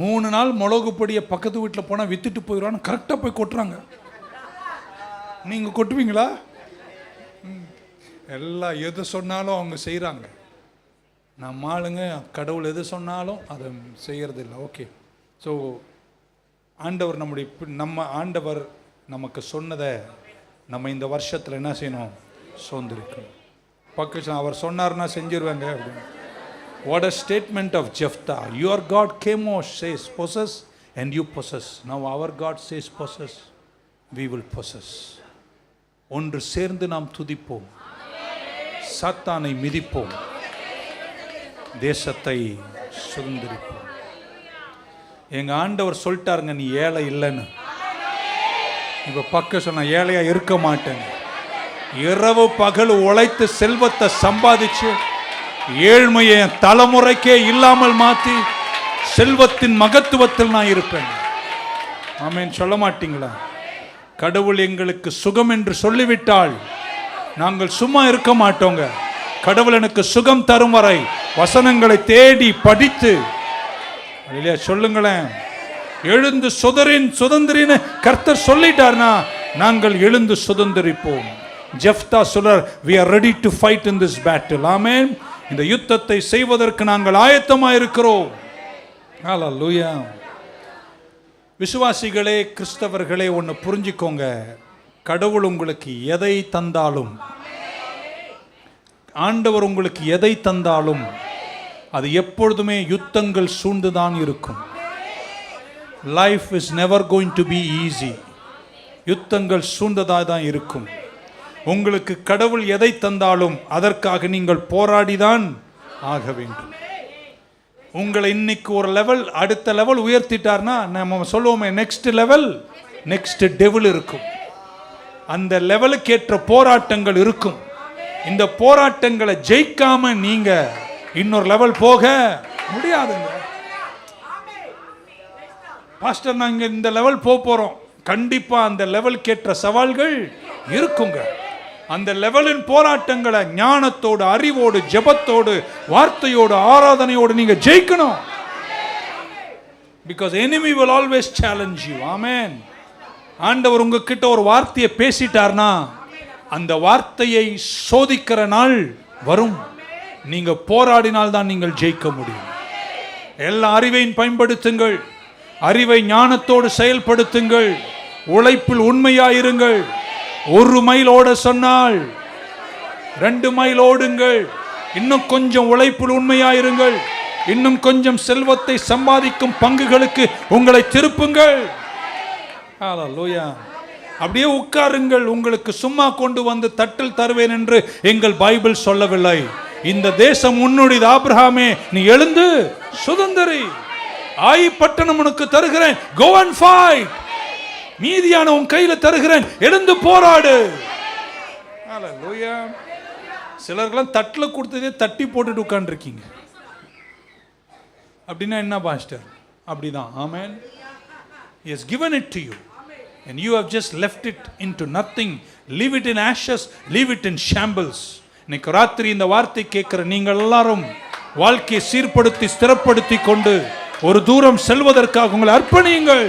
3 நாள் மிளகு பொடியை பக்கத்து வீட்டில் போனால் வித்துட்டு போயிடுவான்னு கரெக்டாக போய் கொட்டுறாங்க. நீங்கள் கொட்டுவீங்களா? எல்லாம் எது சொன்னாலும் அவங்க செய்கிறாங்க. நம்ம ஆளுங்க கடவுள் எது சொன்னாலும் அதை செய்யறதில்லை. ஓகே, ஸோ ஆண்டவர் நம்ம ஆண்டவர் நமக்கு சொன்னதை நம்ம இந்த வருஷத்தில் என்ன செய்யணும்? சுதந்திரிக்கணும். பக்கத்தில் அவர் சொன்னார்னா செஞ்சிருவாங்க அப்படின்னு. What a statement of Jephthah. Your God Chemosh says possess and you possess. Now our God says possess. We will possess. ஒன்று சேர்ந்து நாம் துதிப்போம், சாத்தானை மிதிப்போம், தேசத்தை சுதந்திரிப்போம். எங்க ஆண்டவர் சொல்லிட்டாருங்க, நீ ஏழை இல்லைன்னு. இப்ப பக்க சொன்ன ஏழையா இருக்க மாட்டேன். இரவு பகல் உழைத்து செல்வத்தை சம்பாதிச்சு ஏழ்மையை தலைமுறைக்கே இல்லாமல் மாற்றி செல்வத்தின் மகத்துவத்தில் நான் இருப்பேன். ஆமென். சொல்ல மாட்டீங்களா? கடவுள் எங்களுக்கு சுகம் என்று சொல்லிவிட்டால் நாங்கள் சும்மா இருக்க மாட்டோங்க. கடவுள் எனக்கு சுகம் தரும் வரை வசனங்களை தேடி படித்து இல்லையா சொல்லுங்களேன். எழுந்து சுதந்திரின்னு கர்த்தர் சொல்லிட்டார்னா நாங்கள் எழுந்து சுதந்திரிப்போம். ஜெப்தா சொல்றார், we are ready to fight in this battle. ஆமென். இந்த யுத்தத்தை செய்வதற்கு நாங்கள் ஆயத்தமாக இருக்கிறோம். ஹல்லேலூயா. விசுவாசிகளே, கிறிஸ்தவர்களே, ஒன்று புரிஞ்சுக்கோங்க. கடவுள் உங்களுக்கு எதை தந்தாலும், ஆண்டவர் உங்களுக்கு எதை தந்தாலும் அது எப்பொழுதுமே யுத்தங்கள் சூழ்ந்துதான் இருக்கும். Life is never going to be easy. யுத்தங்கள் சூழ்ந்ததாக தான் இருக்கும். உங்களுக்கு கடவுள் எதை தந்தாலும் அதற்காக நீங்கள் போராடிதான் ஆக வேண்டும். உங்களை இன்னைக்கு ஒரு லெவல், அடுத்த லெவல் உயர்த்திட்டார்னா நம்ம சொல்லுவோமே நெக்ஸ்ட் லெவல், நெக்ஸ்ட் டெவில் இருக்கும். அந்த லெவலுக்கு ஏற்ற போராட்டங்கள் இருக்கும். இந்த போராட்டங்களை ஜெயிக்காம நீங்க இன்னொரு லெவல் போக முடியாதுங்க. பாஸ்டர், நாங்க இந்த லெவல் போறோம். கண்டிப்பா அந்த லெவலுக்கு ஏற்ற சவால்கள் இருக்குங்க. அந்த லெவலின் போராட்டங்களை ஞானத்தோடு, அறிவோடு, ஜெபத்தோடு, வார்த்தையோடு, ஆராதனையோடு நீங்க ஜெயிக்கணும். Because enemy will always challenge you. Amen. ஆண்டவர் உங்ககிட்ட ஒரு வார்த்தையை பேசிட்டார்னா அந்த வார்த்தையை சோதிக்கிற நாள் வரும். நீங்க போராடினால் தான் நீங்கள் ஜெயிக்க முடியும். எல்லா அறிவையும் பயன்படுத்துங்கள். அறிவை ஞானத்தோடு செயல்படுத்துங்கள். உழைப்பில் உண்மையாயிருங்கள். 1 மைல் ஓட சொன்னால் 2 மைல் ஓடுங்கள். இன்னும் கொஞ்சம் உழைப்பில் உண்மையாயிருங்கள். இன்னும் கொஞ்சம் செல்வத்தை சம்பாதிக்கும் பங்குகளுக்கு உங்களை திருப்புங்கள். ஹல்லேலூயா. அப்படியே உட்காருங்கள். உங்களுக்கு சும்மா கொண்டு வந்து தட்டில் தருவேன் என்று எங்கள் பைபிள் சொல்லவில்லை. இந்த தேசம் உன்னுடையது. ஆபிரகாமே, நீ எழுந்து சுதந்திரி. ஆயி பட்டணம் உனக்கு தருகிறேன். Go and fight. மீதியான உன் கையில தருகிறேன். எழுந்து போராடு. ஹல்லேலூயா. சிலர்லாம் தட்டில் கொடுத்ததே தட்டி போட்டுட்டு உட்கார்ந்துருக்கீங்க. அப்படின்னா என்ன பாஸ்டர்? அப்படிதான். ஆமென். He has given it to you and you have just left it into nothing. Leave it in ashes, leave it in shambles. இன்னைக்கு ராத்திரி இந்த வார்த்தை கேட்கிற நீங்கள் எல்லாரும் வாழ்க்கையை சீர்படுத்தி ஸ்திரப்படுத்தி கொண்டு ஒரு தூரம் செல்வதற்காக உங்களை அர்ப்பணியுங்கள்.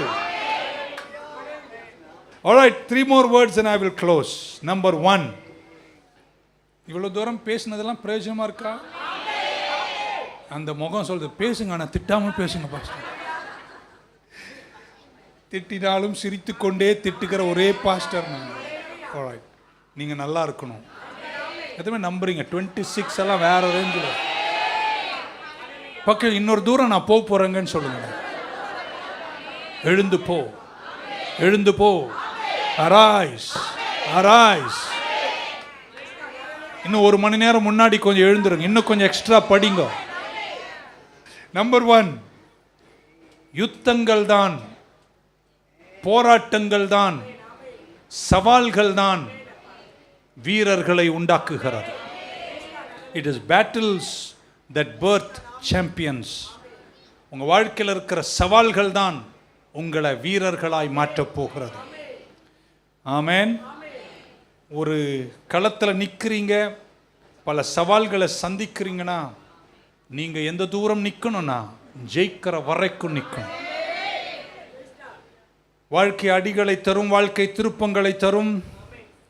All right, 3 more words and I will close. Number 1. இவ்வளோ தூரம் பேசினதெல்லாம் பிரயோஜனமாக இருக்கா? அந்த முகம் சொல்றது, பேசுங்க ஆனால் திட்டாமல் பேசுங்க பாஸ்டர். திட்டினாலும் சிரித்து கொண்டே திட்டுகிற ஒரே பாஸ்டர் நான். All right, நீங்கள் நல்லா இருக்கணும். எதுவுமே நம்புறீங்க. 26 எல்லாம் வேற ரேஞ்சில். பக்கம் இன்னொரு தூரம் நான் போக போகிறேங்கன்னு சொல்லுங்க. எழுந்து போ, எழுந்து போ. Arise, arise. இன்னும் 1 மணி நேரம் முன்னாடி கொஞ்சம் எழுந்துருங்க. இன்னும் கொஞ்சம் எக்ஸ்ட்ரா படிங்க. நம்பர் 1, யுத்தங்கள் தான், போராட்டங்கள் தான், சவால்கள் தான் வீரர்களை உண்டாக்குகிறது. It is battles that birth champions. உங்கள் வாழ்க்கையில் இருக்கிற சவால்கள் தான் உங்களை வீரர்களாய் மாற்றப் போகிறது. ஆமென். ஒரு களத்தில் நிற்கிறீங்க, பல சவால்களை சந்திக்கிறீங்கன்னா நீங்கள் எந்த தூரம் நிற்கணும்னா ஜெயிக்கிற வரைக்கும் நிற்கணும். வாழ்க்கை அடிகளை தரும், வாழ்க்கை திருப்பங்களை தரும்,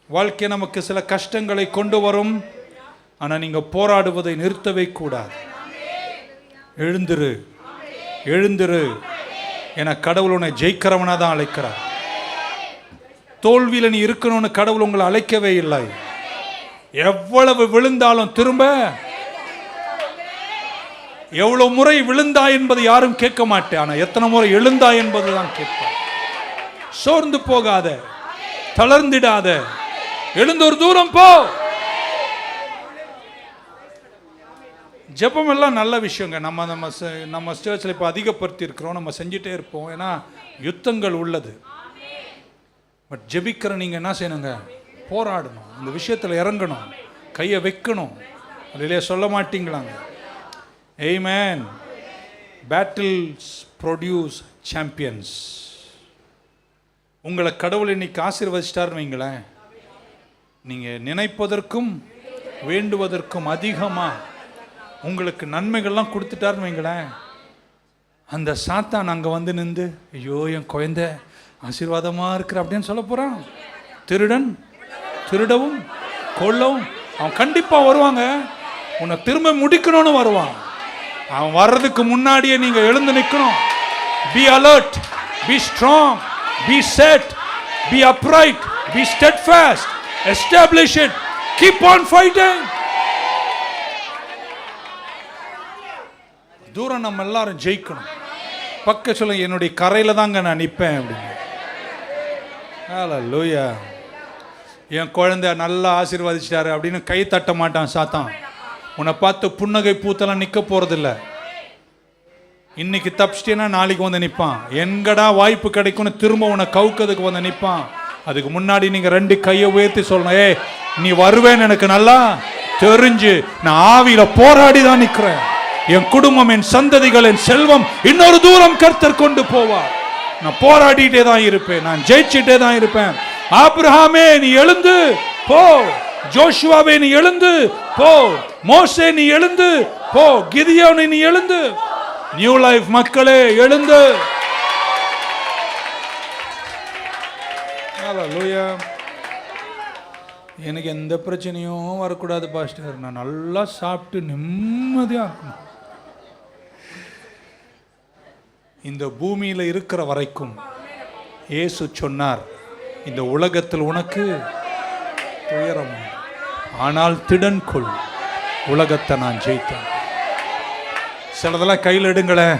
வாழ்க்கை நமக்கு சில கஷ்டங்களை கொண்டு வரும். ஆனால் நீங்கள் போராடுவதை நிறுத்தவே கூடாது. எழுந்திரு, எழுந்திரு என கடவுள் உன்னை ஜெயிக்கிறவனாக தான் அழைக்கிறார். தோல்வியில் நீ இருக்கணும்னு கடவுள் உங்களை அழைக்கவே இல்லை. எவ்வளவு விழுந்தாலும் திரும்ப, எவ்வளவு முறை விழுந்தா என்பது யாரும் கேட்க மாட்டேன், ஆனால் எத்தனை முறை எழுந்தா என்பது தான் கேட்பார். சோர்ந்து போகாத, தளர்ந்திடாத, எழுந்து ஒரு தூரம் போ. ஜெபம் எல்லாம் நல்ல விஷயங்க. நம்ம சர்ச்சில் இப்போ அதிகப்படுத்தி இருக்கிறோம், நம்ம செஞ்சுட்டே இருப்போம். ஏன்னா யுத்தங்கள் உள்ளது. பட் ஜெபிக்கிற நீங்கள் என்ன செய்யணுங்க? போராடணும், இந்த விஷயத்தில் இறங்கணும், கையை வைக்கணும். அதிலே சொல்ல மாட்டீங்களாங்க? ஆமென். Battles produce champions. உங்களை கடவுள் இன்னைக்கு ஆசீர்வதிச்சிட்டாருன்னு வைங்களேன், நீங்கள் நினைப்பதற்கும் வேண்டுவதற்கும் அதிகமாக உங்களுக்கு நன்மைகள்லாம் கொடுத்துட்டாருன்னு வைங்களேன், அந்த சாத்தான் அங்கே வந்து நின்று, ஐயோ என் குழந்தை ஆசீர்வாதமாக இருக்கிற அப்படின்னு சொல்ல போகிறான். திருடன் திருடவும் கொல்லவும், அவன் கண்டிப்பாக வருவாங்க. உன்னை திரும்ப முடிக்கணும்னு வருவான். அவன் வர்றதுக்கு முன்னாடியே நீங்கள் எழுந்து நிற்கணும். Be alert, be strong, be set, be upright, be steadfast, establish it, keep on fighting. தூரம் நம்ம எல்லாரும் ஜெயிக்கணும். பக்க சொல்ல, என்னுடைய கரையில் தாங்க நான் நிற்பேன் அப்படின்னு. ஹல்லேலூயா. என் குழந்தை நல்லா ஆசீர்வதிச்சிட்டாரு அப்படின்னு கை தட்ட மாட்டான் சாத்தான். உன்னை பார்த்து புன்னகை பூத்தெல்லாம் நிற்க போகிறதில்ல. இன்னைக்கு தப்பிச்சிட்டேன்னா நாளைக்கு வந்து நிற்பான். எங்கடா வாய்ப்பு கிடைக்கும்னு திரும்ப உன்னை கவுக்கிறதுக்கு வந்து நிற்பான். அதுக்கு முன்னாடி நீங்கள் 2 கையை உயர்த்தி சொல்லணும், ஏய் நீ வருவேன்னு எனக்கு நல்லா தெரிஞ்சு நான் ஆவியில் போராடி தான் நிற்கிறேன். என் குடும்பம், என் சந்ததிகள், என் செல்வம் இன்னொரு தூரம் கர்த்தர் கொண்டு போவார். நான் போராடிட்டே தான் இருப்பேன், நான் ஜெயிச்சுட்டே தான் இருப்பேன். ஆபிரகாமே நீ எழுந்து போ, ஜோஷுவாவே நீ எழுந்து போ, மோசே நீ எழுந்து போ, கிதியோனே நீ எழுந்து. நியூ லைஃப் மக்களே எழுந்து. ஹல்லேலூயா. எனக்கு எந்த பிரச்சனையும் வரக்கூடாது பாஸ்டர், நான் நல்லா சாப்பிட்டு நிம்மதியாக இருக்கணும். இந்த பூமியில் இருக்கிற வரைக்கும் இயேசு சொன்னார், இந்த உலகத்தில் உனக்கு துயரம், ஆனால் திடன் கொள், உலகத்தை நான் ஜெயித்தேன். சிலதெல்லாம் கையில் எடுங்களேன்,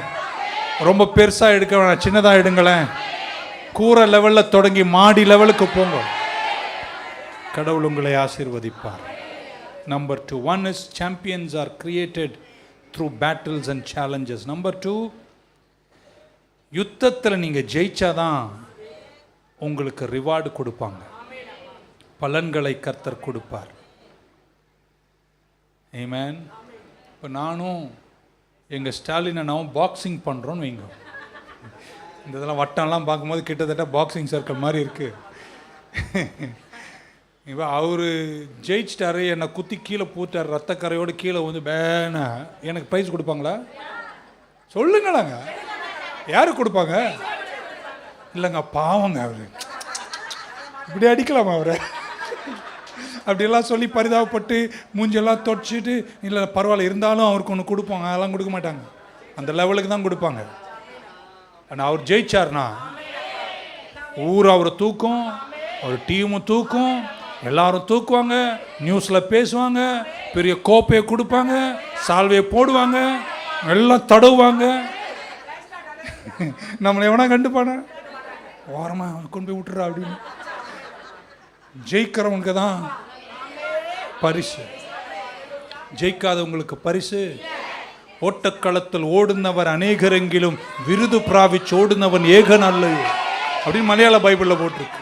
ரொம்ப பெருசாக எடுக்க வேணாம், சின்னதாக எடுங்களேன். கூரை லெவலில் தொடங்கி மாடி லெவலுக்கு போங்க, கடவுள் உங்களை ஆசீர்வதிப்பார். Number 2, 1 is champions are created through battles and challenges. Number 2, யுத்தத்தில் நீங்கள் ஜெயிச்சாதான் உங்களுக்கு ரிவார்டு கொடுப்பாங்க, பலன்களை கர்த்தர் கொடுப்பார். ஆமென். இப்போ நானும் எங்கள் ஸ்டாலின் அண்ணாவும் பாக்ஸிங் பண்ணுறோன்னு வைங்க. இந்த இதெல்லாம் வட்டம்லாம் பார்க்கும்போது கிட்டத்தட்ட பாக்ஸிங் சர்க்கிள் மாதிரி இருக்குது. இப்போ அவர் ஜெயிச்சிட்டாரு, என்னை குத்தி கீழே பூத்தார், ரத்தக்கரையோடு கீழே வந்து பேன எனக்கு ப்ரைஸ் கொடுப்பாங்களா? சொல்லுங்களாங்க, யாருக்கு கொடுப்பாங்க? இல்லைங்க பாவங்க அவர். இப்படி அடிக்கலாமா அவரை? அப்படியெல்லாம் சொல்லி பரிதாபப்பட்டு மூஞ்செல்லாம் தொடச்சிட்டு, இல்லை பரவாயில்ல இருந்தாலும் அவருக்கு ஒன்று கொடுப்பாங்க, அதெல்லாம் கொடுக்க மாட்டாங்க. அந்த லெவலுக்கு தான் கொடுப்பாங்க. ஆனால் அவர் ஜெயிச்சார்னா ஊர் அவரை தூக்கும், அவர் டீமும் தூக்கும், எல்லாரும் தூக்குவாங்க, நியூஸில் பேசுவாங்க, பெரிய கோப்பையை கொடுப்பாங்க, சால்வையை போடுவாங்க, எல்லாம் தடவுவாங்க. நம்மளை எவனா கண்டுப்பானா? ஓரமாக கொண்டு போய் விட்டுறா அப்படின்னு. ஜெயிக்கிறவங்களுக்கு தான் பரிசு, ஜெயிக்காதவங்களுக்கு பரிசு. ஓட்டக்களத்தில் ஓடுனவர் அநேகரெங்கிலும் விருது பிராபிச்சு ஓடுனவன் ஏகன் அல்ல அப்படின்னு மலையாள பைபிளில் போட்டிருக்கு.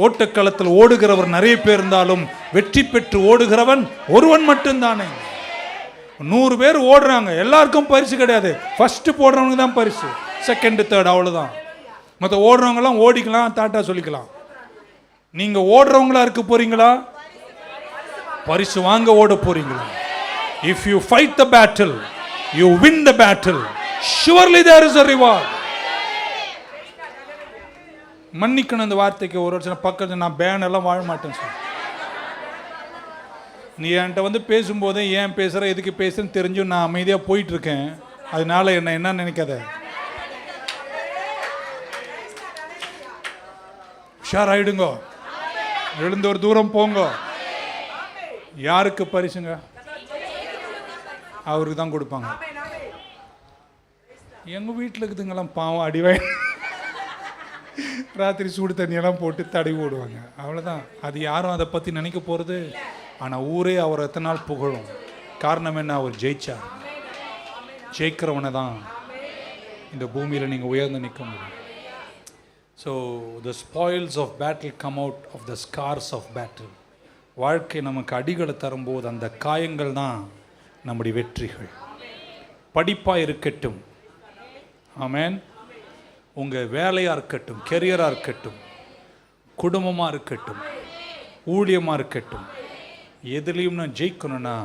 ஓட்டக்களத்தில் ஓடுகிறவர் நிறைய பேர் இருந்தாலும் வெற்றி பெற்று ஓடுகிறவன் ஒருவன் மட்டும்தானே. 100 பேர் ஓடுறாங்க, எல்லாருக்கும் பரிசு கிடையாது. ஃபர்ஸ்ட் போடுறவனுக்கு தான் பரிசு, செகண்ட் தேர்ட் அவ்வளோதான். மற்ற ஓடுறவங்களாம் ஓடிக்கலாம், டாட்டா சொல்லிக்கலாம். நீங்க ஓடுறவங்களா இருக்க போறீங்களா, பரிசு வாங்க ஓட போறீங்களா? If you fight the battle, you win the battle. Surely there is a reward. மன்னிக்கணும் இந்த வார்த்தைக்கு. ஒரு வருஷம் பக்கத்தில் நான் பேன் எல்லாம் வாழ மாட்டேன் சார். நீ என்கிட்ட வந்து பேசும்போதே ஏன் பேசுகிற, எதுக்கு பேசுறேன்னு தெரிஞ்சும் நான் அமைதியாக போயிட்டு இருக்கேன். அதனால என்ன நினைக்காத, உஷார் ஆயிடுங்க, எழுந்து ஒரு தூரம் போங்க. யாருக்கு பரிசுங்க? அவருக்கு தான் கொடுப்பாங்க. எங்கள் வீட்டில் இருக்குதுங்கெல்லாம் பாவம் அடிவாய் ராத்திரி சூடு தண்ணியெல்லாம் போட்டு தடவி ஓடுவாங்க, அவ்வளோதான். அது யாரும் அதை பற்றி நினைக்க போகிறது. ஆனால் ஊரே அவர் எத்தனை நாள் புகழும். காரணம் என்ன? அவர் ஜெயிச்சார். ஜெயிக்கிறவனை தான் இந்த பூமியில் நீங்கள் உயர்ந்து நிற்க முடியும். So the spoils of battle come out of the scars of battle. வாழ்க்கை நமக்கு அடிகளை தரும்போது அந்த காயங்கள் தான் நம்முடைய வெற்றிகள். படிப்பாக இருக்கட்டும், ஆமென், உங்கள் வேலையாக இருக்கட்டும், கெரியராக இருக்கட்டும், குடும்பமாக இருக்கட்டும், ஊழியமாக இருக்கட்டும், எதுலேயும் நான் ஜெயிக்கணும்னா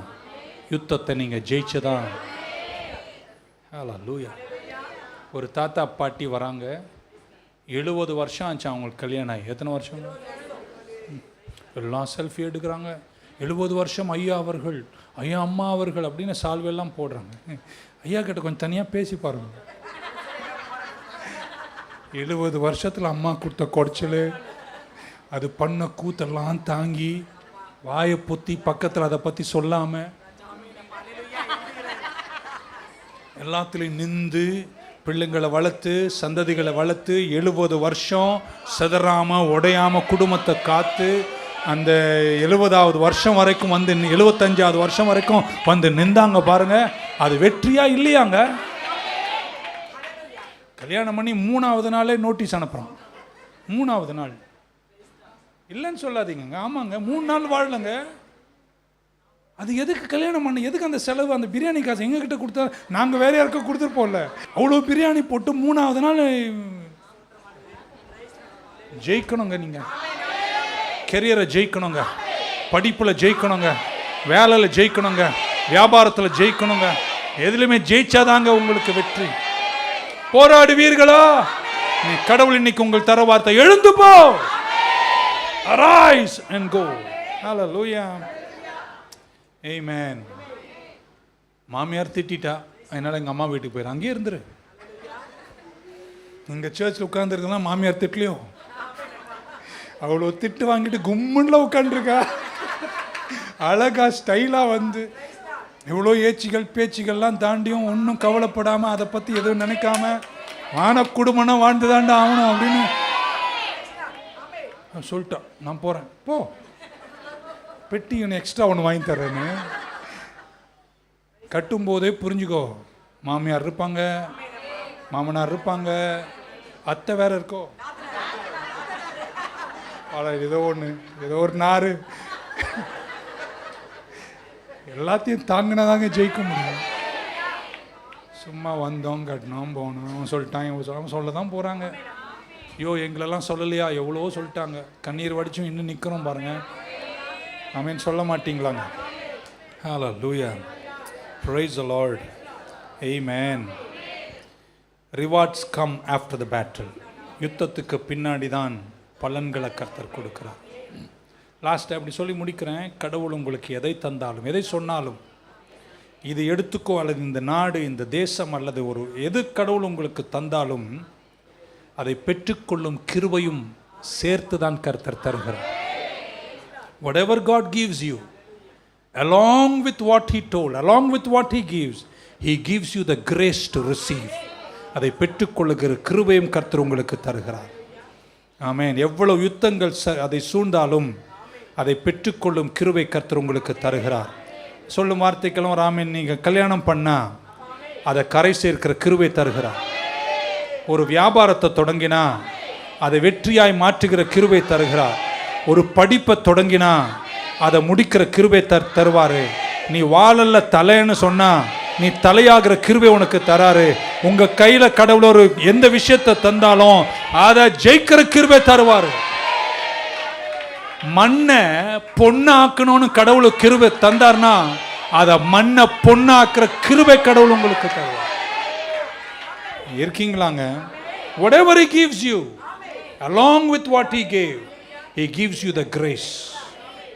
யுத்தத்தை நீங்கள் ஜெயிச்சதான். ஹல்லேலூயா. ஒரு தாத்தா பாட்டி வராங்க, 70 வருஷம் ஆச்சு அவங்களுக்கு கல்யாணம் ஆகி. எத்தனை வருஷம்? எல்லாம் செல்ஃபி எடுக்கிறாங்க. 70 வருஷம் ஐயா அவர்கள், ஐயா அம்மா அவர்கள் அப்படின்னு சால்வையெல்லாம் போடுறாங்க. ஐயா கிட்ட கொஞ்சம் தனியாக பேசி பாருங்க. 70 வருஷத்தில் அம்மா கொடுத்த குடைச்சல், அது பண்ண கூத்தெல்லாம் தாங்கி வாயை பொத்தி பக்கத்தில் அதை பற்றி சொல்லாமல் எல்லாத்துலேயும் நின்று பிள்ளைங்களை வளர்த்து சந்ததிகளை வளர்த்து 70 வருஷம் செதறாமல் உடையாமல் குடும்பத்தை காத்து அந்த 70வது வருஷம் வரைக்கும் வந்து 75வது வருஷம் வரைக்கும் வந்து நின்றாங்க பாருங்க. அது வெற்றியா இல்லையாங்க? கல்யாணம் பண்ணி 3வது நாளே நோட்டீஸ் அனுப்புகிறான். 3வது நாள் இல்லைன்னு சொல்லாதீங்க. ஆமாங்க, 3 நாள் வாழலங்க. அது எதுக்கு கல்யாணம் பண்ண, எதுக்கு அந்த செலவு? அந்த பிரியாணி காசு எங்ககிட்ட கொடுத்தா நாங்கள் வேற யாருக்க கொடுத்துருப்போம்ல. அவ்வளோ பிரியாணி போட்டு 3வது நாள் ஜெயிக்கணுங்க. நீங்கள் கெரியரை ஜெயிக்கணுங்க, படிப்பில் ஜெயிக்கணுங்க, வேலையில் ஜெயிக்கணுங்க, வியாபாரத்தில் ஜெயிக்கணுங்க. எதுலையுமே ஜெயிச்சாதாங்க உங்களுக்கு வெற்றி. போராடுவீர்களா? நீ கடவுள் இன்னைக்கு உங்கள் தர வார்த்தை, எழுந்து போ, arise and go. Hallelujah. Amen. மாமியார் திட்டா, அதனால எங்கள் அம்மா வீட்டுக்கு போயிரு, அங்கேயே இருந்துரு. இங்கே சர்ச்சில் உட்காந்துருக்குன்னா மாமியார் திட்டலையோ, அவ்வளோ திட்டு வாங்கிட்டு கும்முன்ல உட்காந்துருக்கா, அழகா ஸ்டைலாக வந்து எவ்வளோ ஏச்சிகள் பேச்சுகள்லாம் தாண்டியும் ஒன்றும் கவலைப்படாமல் அதை பற்றி எதுவும் நினைக்காம வான குடும்பம்னா வாழ்ந்து தாண்டா ஆகணும் அப்படின்னு சொல்லிட்டான். நான் போகிறேன், போ, பெட்டி ஒன்று எக்ஸ்ட்ரா ஒன்று வாங்கி தர்றேன்னு. கட்டும்போதே புரிஞ்சுக்கோ, மாமியார் இருப்பாங்க, மாமனார் இருப்பாங்க, அத்தை வேற இருக்கோ, ஏதோ ஒன்று, ஏதோ ஒரு நாறு, எல்லாத்தையும் தாங்கினாதாங்க ஜெயிக்க முடியும். சும்மா வந்தோம், கட்டினோம், போனோம், சொல்லிட்டான், அவன் சொல்ல தான் போகிறாங்க. ஐயோ எங்களெல்லாம் சொல்லலையா, எவ்வளோ சொல்லிட்டாங்க, கண்ணீர் வடிச்சும் இன்னும் நிற்கிறோம் பாருங்க. ஆமென் சொல்ல மாட்டீங்களாங்க? ஹல்லேலூயா. Praise the Lord. Amen. Rewards come after the battle. யுத்தத்துக்கு பின்னாடி தான் பலன்களை கர்த்தர் கொடுக்கிறார். லாஸ்ட் அப்படி சொல்லி முடிக்கிறேன். கடவுள் உங்களுக்கு எதை தந்தாலும், எதை சொன்னாலும், இது எடுத்துக்கோ அல்லது இந்த நாடு, இந்த தேசம் அல்லது எது கடவுள் உங்களுக்கு தந்தாலும் அதை பெற்றுக்கொள்ளும் கிருபையும் சேர்த்து தான் கர்த்தர் தருகிறார். Whatever God gives you, along with what He told, along with what He gives you the grace to receive. அதை பெற்றுக்கொள்ளுகிற கிருபையும் கர்த்தர் உங்களுக்கு தருகிறார். ஆமென். எவ்வளவு யுத்தங்கள் அதை சூழ்ந்தாலும் அதை பெற்றுக்கொள்ளும் கிருபை கர்த்தர் உங்களுக்கு தருகிறார். சொல்லும் வார்த்தைக்கெல்லாம் ராமன், நீங்கள் கல்யாணம் பண்ணா அதை கரை சேர்க்கிற கிருபை தருகிறார். ஒரு வியாபாரத்தை தொடங்கினா அதை வெற்றியாய் மாற்றுகிற கிருபை தருகிறார். ஒரு படிப்பை தொடங்கினா அதை முடிக்கிற கிருபை தருவார். நீ வாழல்ல தலைன்னு சொன்னா நீ தலையாகிற கிருபை உனக்கு தராரு. உங்க கையில கடவுள் ஒரு எந்த விஷயத்தை தந்தாலும் அதை ஜெயிக்கிற கிருபை தருவாரு. மண்ணை பொண்ணாக்கணும்னு கடவுள் கிருபை தந்தார்னா அதை மண்ணை பொண்ணாக்குற கிருபை கடவுள் உங்களுக்கு தருவார். இருக்கீங்களாங்க? Whatever He gives you, along with what He gave, He gives you the grace.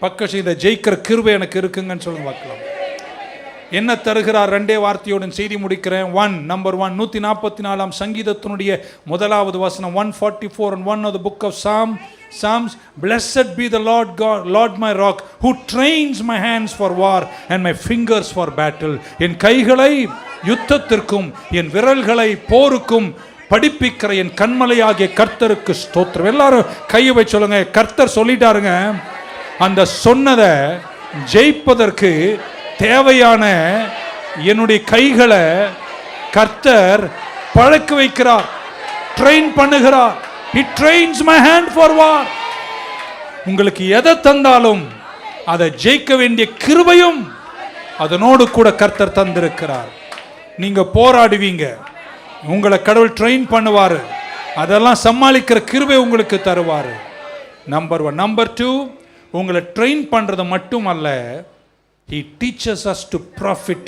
பக்கத்தில் இதை ஜெயிக்கிற கிருபை எனக்கு இருக்குங்கன்னு சொல்லுங்க பார்க்கலாம். என்ன தருகிறார்? ரெண்டே வார்த்தையோடு செய்தி முடிக்கிறேன். நம்பர் 1, 144 சங்கீதத்தினுடைய முதலாவது வசனம், 144 and 1 of the book of Psalms. Blessed be the Lord God, Lord my rock, who trains my hands for war and my fingers for battle. என் கைகளை யுத்தத்திற்கும் என் விரல்களை போருக்கும் படிப்பிக்கிற என் கண்மலையாகிய கர்த்தருக்கு ஸ்தோத்திரம். எல்லாரும் கையை வச்சு சொல்லுங்க. கர்த்தர் சொல்லிட்டாருங்க, அந்த சொன்னதை ஜெயிப்பதற்கு தேவையான என்னுடைய கைகளை கர்த்தர் பழக்க வைக்கிறார், ட்ரெயின் பண்ணுகிறார். He trains my hand for war. உங்களுக்கு எதை தந்தாலும் அதை ஜெயிக்க வேண்டிய கிருபையும் அதனோடு கூட கர்த்தர் தந்திருக்கிறார். நீங்க போராடுவீங்க, உங்களை கடவுள் ட்ரெயின் பண்ணுவாரு, அதெல்லாம் சமாளிக்கிற கிருபை உங்களுக்கு தருவாரு. நம்பர் 1. நம்பர் 2, உங்களை ட்ரெயின் பண்றது மட்டும் அல்ல, He teaches us to profit.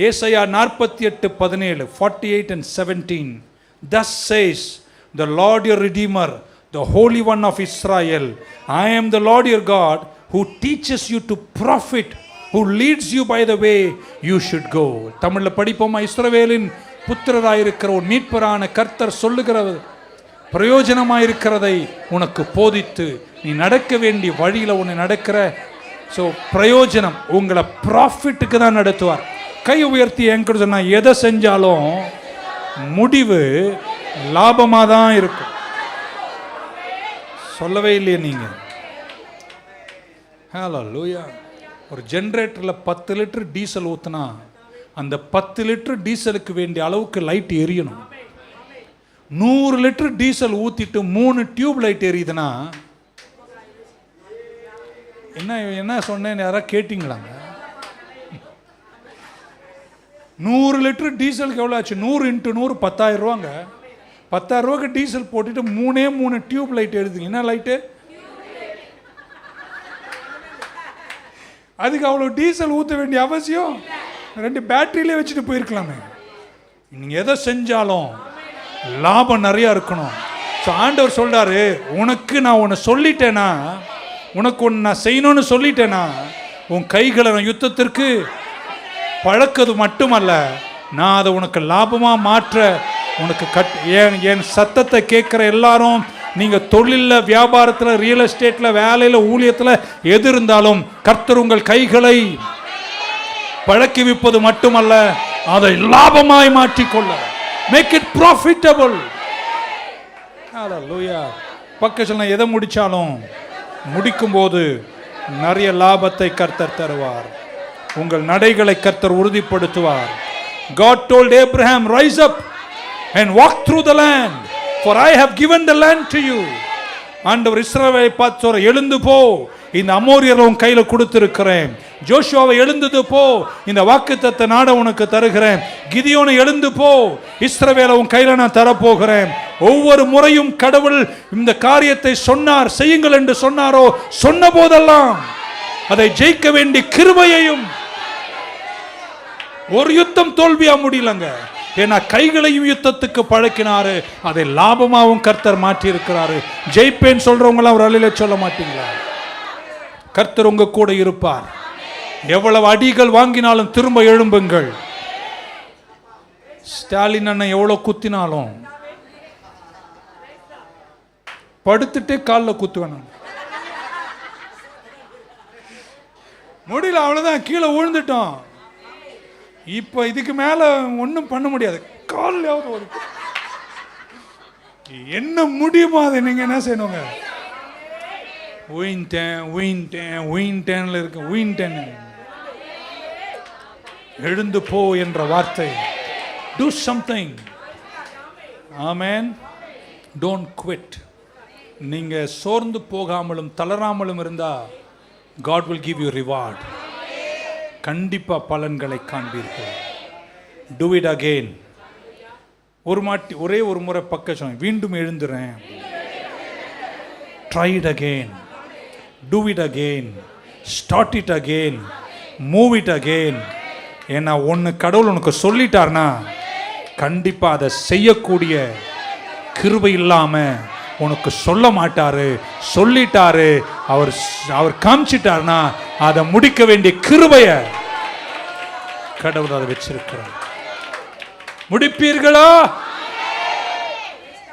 ஏசாயா 48:17, 48 and 17. Thus says the Lord your Redeemer, the Holy One of Israel, I am the Lord your God, who teaches you to profit, who leads you by the way you should go. தமிழ்ல படிப்போமா? இஸ்ரவேலின் புத்திரராயிருக்கிற ஒரு மீட்பரான கர்த்தர் சொல்லுகிறது, பிரயோஜனமாயிருக்கிறதை உனக்கு போதித்து நீ நடக்க வேண்டிய வழியில் உன்னை நடக்கிற பிரயோஜனம் உங்களை ப்ராஃபிட்டுக்கு தான் நடத்துவார். கை உயர்த்தி என்கிட்ட சொன்னா, எதை செஞ்சாலும் முடிவு லாபமாக தான் இருக்கும். சொல்லவே இல்லையே நீங்க? ஹல்லேலூயா. ஒரு ஜென்ரேட்டரில் 10 லிட்டர் டீசல் ஊற்றினா அந்த 10 லிட்டர் டீசலுக்கு வேண்டிய அளவுக்கு லைட் எரியணும். 100 லிட்டர் டீசல் ஊற்றிட்டு 3 டியூப் லைட் எரியுதுன்னா என்ன சொன்னேன்னு யாராவது கேட்டிங்களாங்க? 100 லிட்டர் டீசலுக்கு எவ்வளோ ஆச்சு? 100 × 100 10,000 ரூபாங்க. 10,000 ரூபாய்க்கு டீசல் போட்டுட்டு 3 டியூப் லைட் எழுதுங்க. என்ன லைட்டு? அதுக்கு அவ்வளோ டீசல் ஊற்ற வேண்டிய அவசியம்? 2 பேட்டரியிலே வச்சுட்டு போயிருக்கலாமே. நீங்கள் எதை செஞ்சாலும் லாபம் நிறையா இருக்கணும். ஆண்டவர் சொல்றாரு, உனக்கு நான் உன்னை சொல்லிட்டேன்னா, உனக்கு ஒன்று நான் செய்யணும்னு சொல்லிட்டேன்னா, உன் கைகளை நான் யுத்தத்திற்கு பழக்கிறது மட்டுமல்ல, நான் அதை உனக்கு லாபமாக மாற்ற உனக்கு என் சத்தத்தை கேட்குற எல்லாரும், நீங்கள் தொழிலில், வியாபாரத்தில், ரியல் எஸ்டேட்டில், வேலையில், ஊழியத்தில் எது இருந்தாலும் கர்த்தர் உங்கள் கைகளை பழக்கி விப்பது மட்டுமல்ல, அதை லாபமாய் மாற்றிக்கொள்ள, மேக் இட் ப்ராஃபிட்டபிள். ஹல்லேலூயா. பக்கத்தில் எதை முடித்தாலும் முடிக்கும் போது நிறைய லாபத்தை கர்த்தர் தருவார். உங்கள் நடைகளை கர்த்தர் உறுதிப்படுத்துவார். God told Abraham, rise up and walk through the land, for I have given the land to you. ஆண்டவர் இஸ்ரவேலை பார்த்து சொல்ற, எழுந்து போ, இந்த அமோரியரை உன் கையில கொடுத்திருக்கிறேன். ஜோஷுவாவை எழுந்து போ, இந்த வாக்குத்தத்த நாட உனக்கு தருகிறேன். கிதியோனை எழுந்து போ, இஸ்ரவேலை உன் கையில நான் தரப்போகிறேன். ஒவ்வொரு முறையும் கடவுள் இந்த காரியத்தை சொன்னார், செய்யுங்கள் என்று சொன்னாரோ, சொன்ன போதெல்லாம் அதை ஜெயிக்க வேண்டிய கிருபையையும், ஒரு யுத்தம் தோல்வியா முடியலங்க, ஏன்னா கைகளையும் யுத்தத்துக்கு பழக்கினாரு, அதை லாபமாகவும் கர்த்தர் மாற்றி இருக்கிறாரு. ஜெயிப்பேன் சொல்றவங்களாம் ஒரு அலையில சொல்ல மாட்டீங்களா? கர்த்தர் உங்க கூட இருப்பார். எவ்வளவு அடிகள் வாங்கினாலும் திரும்ப எழும்புங்கள். ஸ்டாலின் அண்ணன் எவ்வளவு குத்தினாலும் படுத்துட்டே காலில் குத்துவேன். முடியல, அவ்வளவுதான், கீழே விழுந்துட்டோம். இப்ப இதுக்கு மேல ஒன்றும் பண்ண முடியாது. காலில் என்ன முடியுமோ அதை நீங்க என்ன செய்யணுங்க? எழுந்து போ என்ற வார்த்தை. Do something. Amen. Don't quit. நீங்க சோர்ந்து போகாமலும் தளராமலும் இருந்தா God will give you reward. கண்டிப்பா பலன்களை காண்பீர்கள். Do it again. ஒரே ஒரு முறை பக்க சொன்னேன், மீண்டும் எழுந்துறேன். Try it again. Do it again. Start it again. Move it again. ஏன்னா ஒன்று கடவுள் உனக்கு சொல்லிட்டார்னா கண்டிப்பா அதை செய்யக்கூடிய கிருபை இல்லாம உனக்கு சொல்ல மாட்டாரு. சொல்லிட்டாரு, அவர் காமிச்சிட்டார்னா அதை முடிக்க வேண்டிய கிருபைய கடவுள் அதை வச்சிருக்கிறார். முடிப்பீர்களா?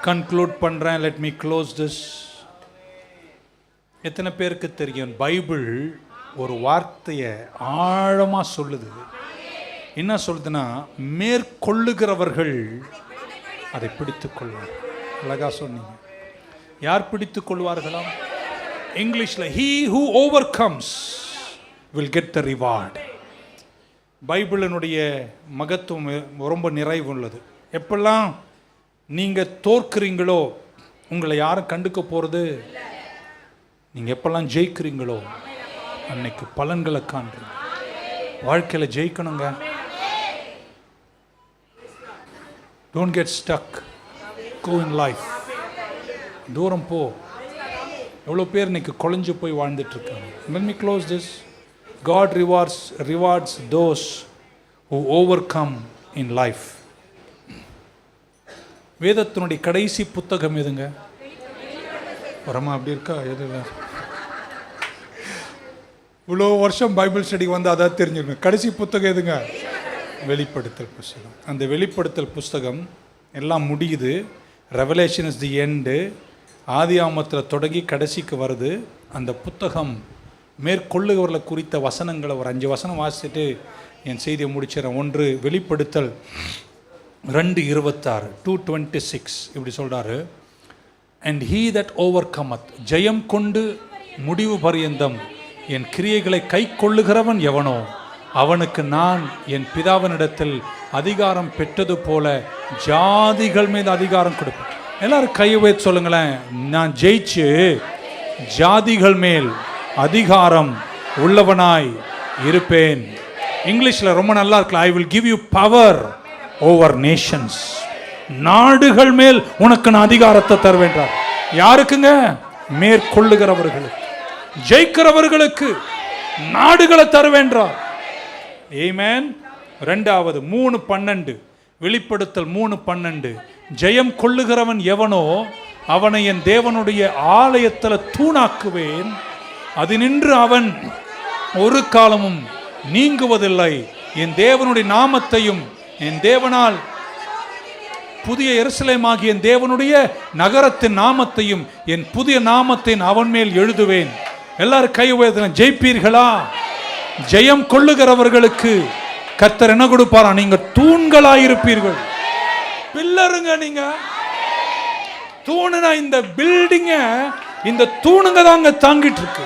கன்க்ளூட் பண்றேன். Let me close this. எத்தனை பேருக்கு தெரியும் பைபிள் ஒரு வார்த்தையை ஆழமா சொல்லுது? என்ன சொல்லுதுன்னா, மேற்கொள்ளுகிறவர்கள் அதை பிடித்துக் கொள்வார். அழகா சொன்னீங்க. யார் பிடித்துக் கொள்வார்களாம்? இங்கிலீஷ்ல he who overcomes will get the reward. பைபிளினுடைய மகத்துவம் ரொம்ப நிறைவு உள்ளது. எப்பெல்லாம் நீங்க தோற்கிறீங்களோ உங்களை யாரும் கண்டுக்க போறது. நீங்க எப்பெல்லாம் ஜெயிக்கிறீங்களோ அன்னைக்கு பலன்களை காண்றீங்க. வாழ்க்கையில ஜெயிக்கணுங்க. Don't get stuck. Go in life. தூரம் போ. எவ்வளோ பேர் இன்னைக்கு குழஞ்சு போய் வாழ்ந்துட்டு இருக்காங்க. Let me close this. God rewards those who overcome in life. வேதத்தினுடைய கடைசி புத்தகம் எதுங்க? வரமா அப்படி இருக்கா? எது? இவ்வளோ வருஷம் பைபிள் ஸ்டடி வந்து அதான் தெரிஞ்சிருங்க. கடைசி புத்தகம் எதுங்க? வெளிப்படுத்தல் புஸ்தகம். அந்த வெளிப்படுத்தல் புஸ்தகம் எல்லாம் முடியுது. Revelation is the end. ஆதியாமத்தில் தொடங்கி கடைசிக்கு வருது. அந்த புத்தகம் மேற்கொள்ளுகிறவர்களை குறித்த வசனங்களை ஒரு 5 வசனம் வாசிச்சுட்டு என் செய்தியை முடிச்சிடறேன். 1 வெளிப்படுத்தல் 2:26 2:26 இப்படி சொல்றாரு. And he that overcometh, ஜெயம் கொண்டு முடிவு பரியந்தம் என் கிரியைகளை கை கொள்ளுகிறவன் எவனோ அவனுக்கு நான் என் பிதாவினிடத்தில் அதிகாரம் பெற்றது போல ஜாதிகள் மீது அதிகாரம் கொடுப்பேன். எல்லாரும் கையை சொல்லுங்களேன். நான் ஜெயிச்சு ஜாதிகள் மேல் அதிகாரம் உள்ளவனாய் இருப்பேன். இங்கிலீஷ்ல ரொம்ப நல்லா இருக்குல்ல. I will give you power over nations. நாடுகள் மேல் உனக்கு நான் அதிகாரத்தை தருவேன்றார். யாருக்குங்க? மேற்கொள்ளுகிறவர்களுக்கு, ஜெயிக்கிறவர்களுக்கு நாடுகளை தருவேன்றார். ஆமென். 2வது 3:12 வெளிப்படுத்தல் 3:12 ஜெயம் கொள்ளுகிறவன் எவனோ அவனை என் தேவனுடைய ஆலயத்தில் தூணாக்குவேன். அது நின்று அவன் ஒரு காலமும் நீங்குவதில்லை. என் தேவனுடைய நாமத்தையும் என் தேவனால் புதிய எருசலேமாகிய என் தேவனுடைய நகரத்தின் நாமத்தையும் என் புதிய நாமத்தை அவன் மேல் எழுதுவேன். எல்லாரும் கை உயர்த்துங்க. ஜெயிப்பீர்களா? ஜெயம் கொள்ளுகிறவர்களுக்கு கர்த்தர் என்ன கொடுப்பாரா? நீங்க தூண்களாயிருப்பீர்கள். பில்லருங்க. நீங்க தூணுனா இந்த பில்டிங்க, இந்த தூணுங்க தாங்க தாங்கிட்டு இருக்கு.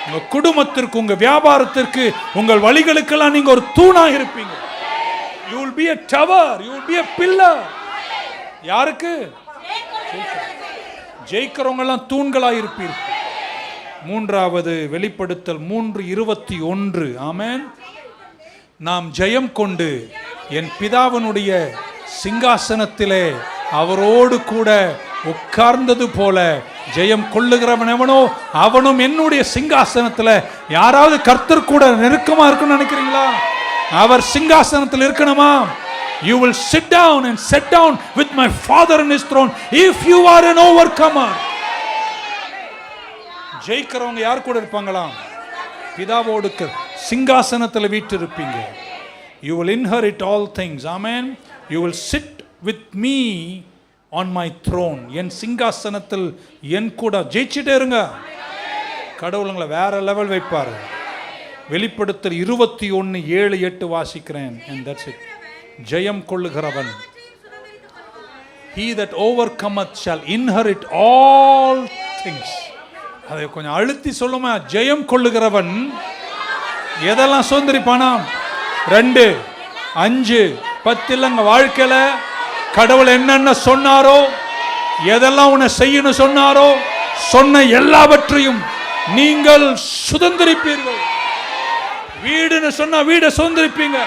உங்க குடும்பத்திற்கு, உங்க வியாபாரத்திற்கு, உங்கள் வழிகளுக்கெல்லாம் நீங்க ஒரு தூணா இருப்பீங்க. You will be a tower, you will be a pillar. யாருக்கு? ஜெயிக்கிறவங்க எல்லாம் தூண்களாயிருப்பீர்கள். 3வது வெளிப்படுத்தல் 3:21 ஆமென். நாம் ஜெயம் கொண்டு என் பிதாவினுடைய சிங்காசனத்திலே அவரோடு கூட உட்கார்ந்தது போல ஜெயம் கொள்ளுகிறவன் எவனோ அவனும் என்னுடைய சிங்காசனத்தில். யாராவது கர்த்தர் கூட நெருக்கமா இருக்குன்னு நினைக்கிறீங்களா? அவர் சிங்காசனத்தில் இருக்கணுமா? You will sit down and sit down with my Father in his throne if you are an overcomer. ஜெயிக்கிறவங்க யார் கூட இருப்பாங்களா? பிதாவோடு சிங்காசனத்தில் வீற்றிருப்பீங்க. You will inherit all things. Amen. You will sit with me on my throne. என் சிங்காசனத்தில் என் கூட ஜெயிச்சிட்டே இருங்க. கடவுளுங்களை வேற level வைப்பார். வெளிப்படுத்தல் 21:7-8 வாசிக்கிறேன். And that's it. ஜெயம் கொள்ளுகிறவன், he that overcometh shall inherit all things. அதை கொஞ்சம் அழுத்தி சொல்லுமா. ஜெயம் கொள்ளுகிறவன் எதெல்லாம் சுதந்திரிப்பானா? 2, 5, 10 இல்லைங்க. வாழ்க்கையில கடவுள் என்னென்ன சொன்னாரோ, எதெல்லாம் உன்னை செய்யணும் சொன்னாரோ, சொன்ன எல்லாவற்றையும் நீங்கள் சுதந்திரிப்பீர்கள். வீடுன்னு சொன்னா வீடை சுதந்திரிப்பீங்க.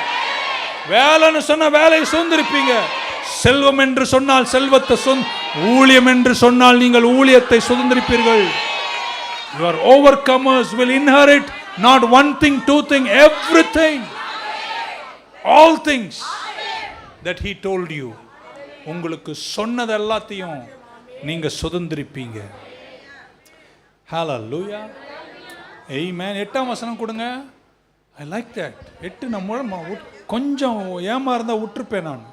வேலைன்னு சொன்னா வேலையை சுதந்திரிப்பீங்க. செல்வம் என்று சொன்னால் செல்வத்தை, ஊழியம் என்று சொன்னால் நீங்கள் ஊழியத்தை சுதந்திரிப்பீர்கள். Your overcomers will inherit not one thing, two things, everything, all things that he told you. உங்களுக்கு சொன்னது எல்லாத்தையும் நீங்க சுதந்திரிப்பீங்க. Hallelujah. Amen. 8ஆம் வசனம் கொடுங்க. I like that. 8 நம்ம கொஞ்சம் ஏமாறதா விட்டுருப்பேன் நான்.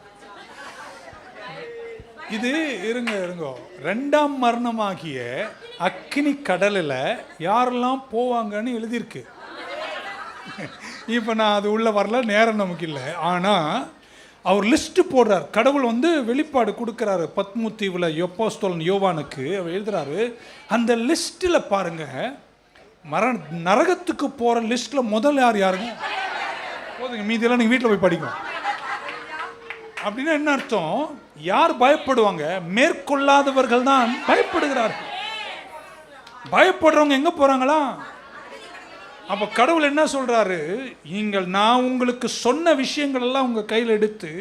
இது இருங்க 2ஆம் மரணமாகிய அக்கினி கடலில் யாரெல்லாம் போவாங்கன்னு எழுதியிருக்கு. இப்போ நான் அது உள்ள வரல, நேரம் நமக்கு இல்லை. ஆனால் அவர் லிஸ்ட் போடுறார். கடவுள் வெளிப்பாடு கொடுக்குறாரு பத்மு தீவில் அப்போஸ்தலன் யோவானுக்கு. அவர் எழுதுறாரு, அந்த லிஸ்ட்டில் பாருங்க, நரகத்துக்கு போகிற லிஸ்ட்டில் முதல் யாருங்க? போதுங்க, மீதியெல்லாம் நீங்கள் வீட்டில் போய் படிக்கும். அப்படின்னா என்ன அர்த்தம்? யார் பயப்படுவாங்க? மேற்கொள்ளாதவர்கள் தான் பயப்படுகிறார்கள். பயப்படுறவங்க எங்க போறாங்களா? அப்ப கடவுள் என்ன சொல்றாரு? நான் உங்களுக்கு சொன்ன விஷயங்கள் எல்லாம் உங்க கையில் எடுத்து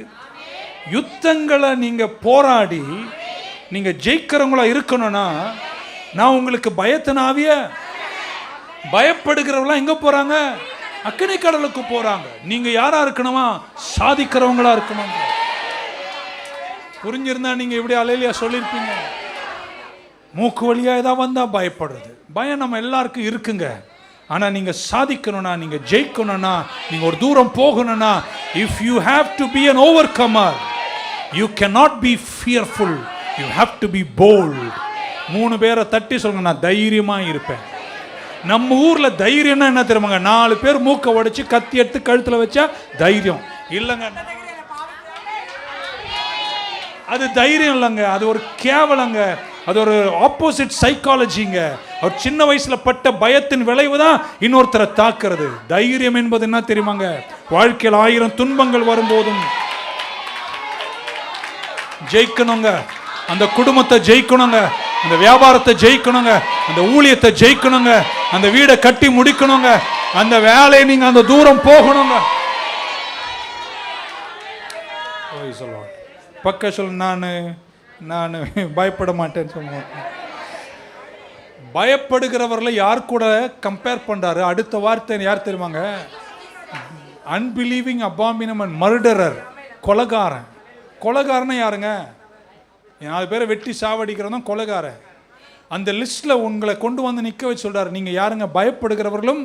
யுத்தங்களை நீங்க போராடி நீங்க ஜெயிக்கிறவங்களா இருக்கணும்னா, நான் உங்களுக்கு பயத்தினாவிய பயப்படுகிறவங்களா எங்க போறாங்க? அக்கினி கடலுக்கு போறாங்க. நீங்க யாரா இருக்கணுமா? சாதிக்கிறவங்களா இருக்கணும். புரிஞ்சிருந்தா நீங்க இப்படி அலையிலையா சொல்லியிருப்பீங்க. மூக்கு வழியா ஏதாவது வந்தா பயப்படுறது, பயம் நம்ம எல்லாருக்கும் இருக்குங்க. ஆனா நீங்க சாதிக்கணும்னா, நீங்க ஜெயிக்கணும்னா, நீங்க ஒரு தூரம் போகணும்னா, if you have to be an overcomer, you cannot be fearful, you have to be bold. 3 பேரை தட்டி சொல்லுங்க, நான் தைரியமா இருப்பேன். நம்ம ஊர்ல தைரியம்னா என்ன தெரியுமாங்க? 4 பேர் மூக்க உடைச்சு கத்தி எடுத்து கழுத்துல வச்சா தைரியம் இல்லைங்க. அது தைரியம் இல்லைங்க, அது ஒரு கேவலங்க, அது ஒரு ஆப்போசிட் சைக்காலஜிங்க. ஒரு சின்ன வயசுல பட்ட பயத்தின் விளைவு தான் இன்னொருத்தரை தாக்குறது. தைரியம் என்பது என்ன தெரியுமாங்க? வாழ்க்கையில் 1000 துன்பங்கள் வரும்போதும் ஜெயிக்கணுங்க. அந்த குடும்பத்தை ஜெயிக்கணுங்க, அந்த வியாபாரத்தை ஜெயிக்கணுங்க, அந்த ஊழியத்தை ஜெயிக்கணுங்க, அந்த வீடை கட்டி முடிக்கணுங்க, அந்த வேலையை நீங்க அந்த தூரம் போகணுங்க. பக்க சொல், நான் பயப்பட மாட்டேன்னு சொல்ல மாட்டேன். பயப்படுகிறவர்களை யார் கூட கம்பேர் பண்றாரு? அடுத்த வார்த்தை யார் தெரியுமாங்க? அன்பிலீவிங், அபாமினம் அண்ட் மர்டரர், கொலைகாரன். கொலைகாரன் யாருங்க? 4 பேரை வெட்டி சாவடிக்கிறதும் கொலைகாரன். அந்த லிஸ்ட்ல உங்களை கொண்டு வந்து நிக்க வச்சு சொல்றாரு, நீங்க யாருங்க? பயப்படுகிறவர்களும்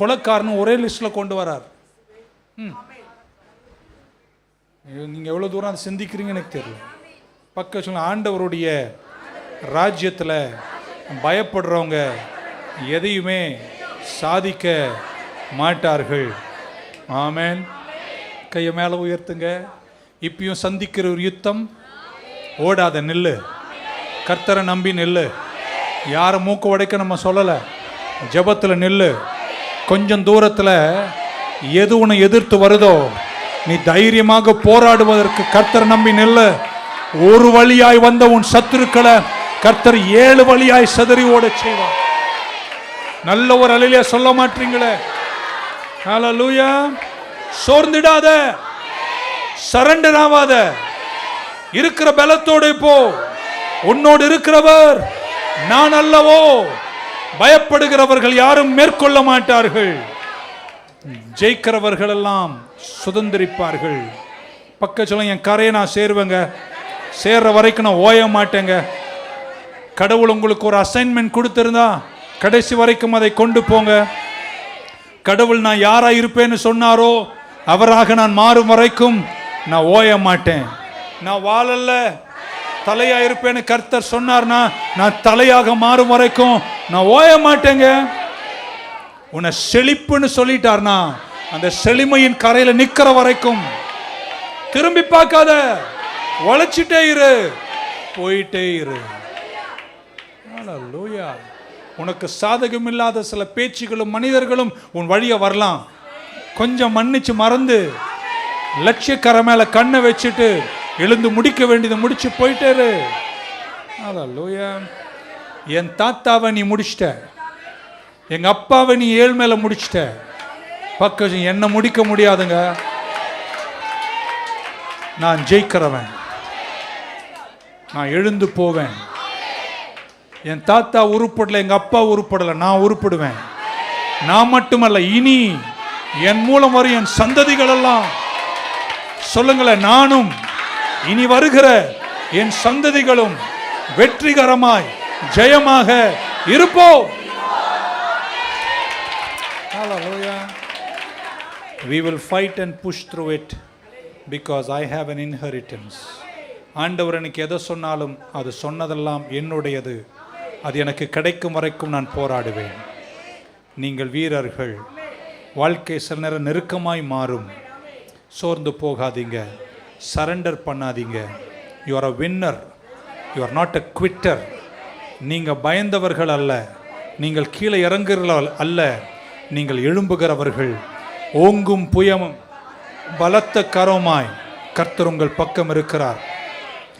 கொலைக்காரனும் ஒரே லிஸ்ட்ல கொண்டு வரார். நீங்க எவ்வளவு தூரம் அதை சிந்திக்கிறீங்கன்னு எனக்கு தெரியல. பக்க சொல்ல, ஆண்டவருடைய ராஜ்யத்தில் பயப்படுறவங்க எதையுமே சாதிக்க மாட்டார்கள். ஆமென். கையை மேலே உயர்த்துங்க. இப்பயும் சந்திக்கிற ஒரு யுத்தம், ஓடாத நில்லு, கர்த்தரை நம்பி நில்லு. யாரை மூக்க உடைக்க நம்ம சொல்லலை, ஜெபத்தில் நில்லு. கொஞ்சம் தூரத்தில் எது உன்னை எதிர்த்து வருதோ நீ தைரியமாக போராடுவதற்கு கர்த்தரை நம்பி நில்லு. ஒரு வழியாய் வந்த உன் சத்துருக்களை கர்த்தர் 7 வழியாய் சதறி ஓட செய்வார். நல்ல ஒரு அல்லேலூயா சொல்ல மாட்டீங்களே? ஹல்லேலூயா. சோர்ந்திடாத, சரண்டர் ஆகாத, இருக்கிற பலத்தோடு போ. உன்னோடு இருக்கிறவர் நான் அல்லவோ. பயப்படுகிறவர்கள் யாரும் மேற்கொள்ள மாட்டார்கள், ஜெயிக்கிறவர்கள் எல்லாம் சுதந்திரிப்பார்கள். பக்க சொல்லுங்க, என் கரையை நான் சேருவேங்க, சேர்ற வரைக்கும் நான் ஓய மாட்டேங்க. கடவுள் உங்களுக்கு ஒரு அசைன்மெண்ட் கொடுத்திருந்தா கடைசி வரைக்கும் அதை கொண்டு போங்க. கடவுள் நான் யாரா இருப்பேன்னு சொன்னாரோ அவராக நான் மாறும் வரைக்கும் நான் ஓய மாட்டேன். நான் வாழல்ல தலையா இருப்பேன்னு கர்த்தர் சொன்னார்னா நான் தலையாக மாறும் வரைக்கும் நான் ஓய மாட்டேங்க. உன்னை செழிப்புன்னு சொல்லிட்டார்னா அந்த செழிமையின் கரையில நிக்கிற வரைக்கும் திரும்பி பார்க்காத, உழைச்சிட்டே இரு, போயிட்டே இரு. ஹல்லேலூயா. உனக்கு சாதகம் இல்லாத சில பேச்சுகளும் மனிதர்களும் உன் வழிய வரலாம். கொஞ்சம் மன்னிச்சு மறந்து லட்சியக்கரை மேல கண்ணை வச்சுட்டு எழுந்து முடிக்க வேண்டியதை முடிச்சு போயிட்டே இரு. ஹல்லேலூயா. என் தாத்தாவை நீ முடிச்சிட்ட, எங்க அப்பாவை நீ ஏழ்மையில முடிச்சிட்ட, பக்கம் என்ன முடிக்க முடியாதுங்க. நான் ஜெயிக்கிறவன், நான் எழுந்து போவேன். என் தாத்தா உருப்படல, எங்க அப்பா உருப்படல, நான் உருப்படுவேன். நான் மட்டுமல்ல, இனி என் மூலம் வரும் என் சந்ததிகள் எல்லாம் சொல்லுங்களேன், நானும் இனி வருகிற என் சந்ததிகளும் வெற்றிகரமாய் ஜெயமாக இருப்போம். Hallelujah. We will fight and push through it because I have an inheritance. ஆண்டவர் எனக்கு எதை சொன்னாலும் அது சொன்னதெல்லாம் என்னுடையது, அது எனக்கு கிடைக்கும் வரைக்கும் நான் போராடுவேன். நீங்கள் வீரர்கள். வாழ்க்கை சில நேரம் நெருக்கமாய் மாறும். சோர்ந்து போகாதீங்க, சரண்டர் பண்ணாதீங்க. You are a winner, you are not a quitter. நீங்கள் பயந்தவர்கள் அல்ல, நீங்கள் கீழே இறங்குகிறவர்கள் அல்ல, நீங்கள் எழும்புகிறவர்கள். ஓங்கும் புயமும் பலத்த கரமாய் கர்த்தர் உங்கள் பக்கம் இருக்கிறார்.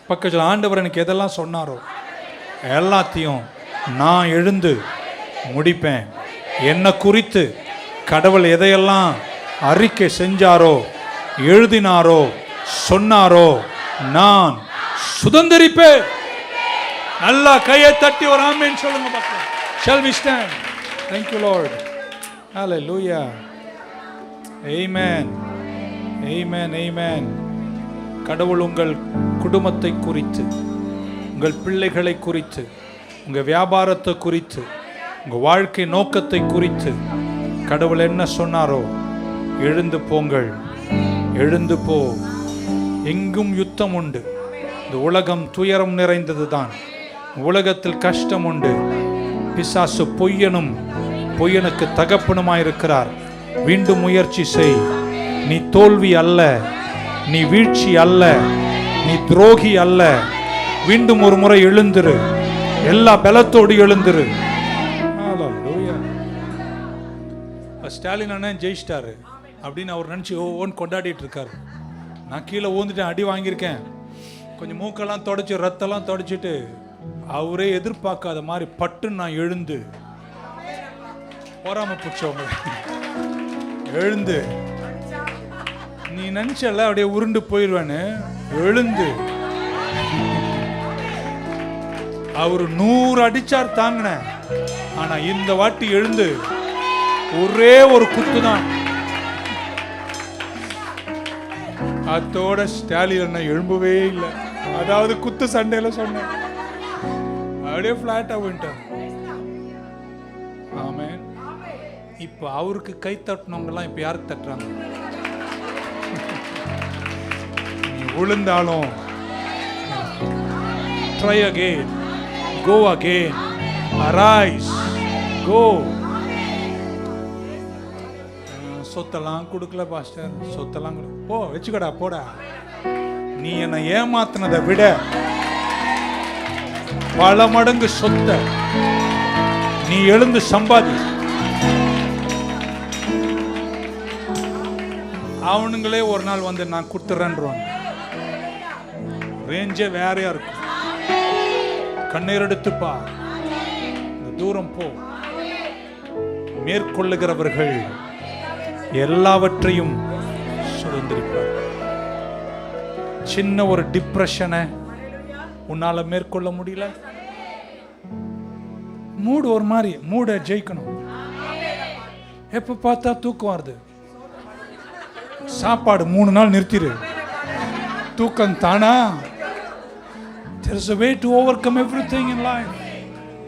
பக்கத்தில் ஆண்டவர் எனக்கு எதெல்லாம் சொன்னாரோ எல்லாத்தையும் நான் எழுந்து முடிப்பேன். என்னை குறித்து கடவுள் எதையெல்லாம் அறிக்கை செஞ்சாரோ, எழுதினாரோ, சொன்னாரோ நான் சுதந்திரிப்பேன். நல்லா கையை தட்டி ஒரு ஆமென் சொல்லுங்க பார்க்கலாம். Shall we stand? Thank you Lord. Hallelujah. Amen. Amen. Amen. கடவுள் உங்கள் குடும்பத்தை குறித்து, உங்கள் பிள்ளைகளை குறித்து, உங்கள் வியாபாரத்தை குறித்து, உங்கள் வாழ்க்கை நோக்கத்தை குறித்து கடவுள் என்ன சொன்னாரோ எழுந்து போங்கள், எழுந்து போ. எங்கும் யுத்தம் உண்டு. இந்த உலகம் துயரம் நிறைந்தது தான். உலகத்தில் கஷ்டம் உண்டு. பிசாசு பொய்யனும் பொய்யனுக்கு தகப்பனுமாயிருக்கிறார். மீண்டும் முயற்சி செய். நீ தோல்வி அல்ல, நீ வீழ்ச்சி அல்ல, நீ துரோகி அல்ல. மீண்டும் ஒரு முறை எழுந்திரு, எல்லா பலத்தோடு எழுந்திரு. ஸ்டாலின் அண்ணன் ஜெயிச்சிட்டாரு அப்படின்னு அவர் நினச்சி ஓன்னு கொண்டாடிட்டு இருக்காரு. நான் கீழே ஊந்துட்டேன், அடி வாங்கியிருக்கேன், கொஞ்சம் மூக்கெல்லாம் தொடச்சி ரத்தெல்லாம் தொடச்சிட்டு அவரே எதிர்பார்க்காத மாதிரி பட்டுன்னு நான் எழுந்து போராம பிடிச்சவங்க எழுந்து, நீ நினைச்சல அப்படியே உருண்டு போயிடுவேன்னு எழுந்து அவரு 100 அடிச்சார் தாங்கின. ஆனா இந்த வாட்டி எழுந்து ஒரே ஒரு குத்து தான். அதோட ஸ்டாலின் எழும்பவே இல்லை. அதாவது குத்து சண்டையில சொன்ன அப்படியே பிளாட்டா போயிட்டார். ஆமென். இப்ப அவருக்கு கை தட்டினவங்க எல்லாம் இப்ப யாருக்கு தட்டுறாங்க? நீ விழுந்தாலும் try again, go again, arise, go. சொத்தெல்லாம் கொடுக்கல பாஸ்டர், சொத்தெல்லாம் போ வச்சுக்கடா போடா. நீ என்னை ஏமாத்தினதை விட பல மடங்கு சொத்த நீ எழுந்து சம்பாதி. அவனுங்களே ஒரு நாள் வந்து நான் கொடுத்துறேன்றாங்க. ரேஞ்சே வேறையா இருக்கும். கண்ணீர் எடுத்துப்பா, தூரம் போ. மேற்கொள்ளுகிறவர்கள் எல்லாவற்றையும் சுதந்திரிப்பார். சின்ன ஒரு டிப்ரெஷனை உன்னால மேற்கொள்ள முடியல. மூடு ஒரு மாதிரி, மூட ஜெயிக்கணும். எப்ப பார்த்தா தூக்கம் வருது, சாப்பாடு 3 நாள் நிறுத்திடு. தூக்கம் தானா? There is a way to overcome everything in life.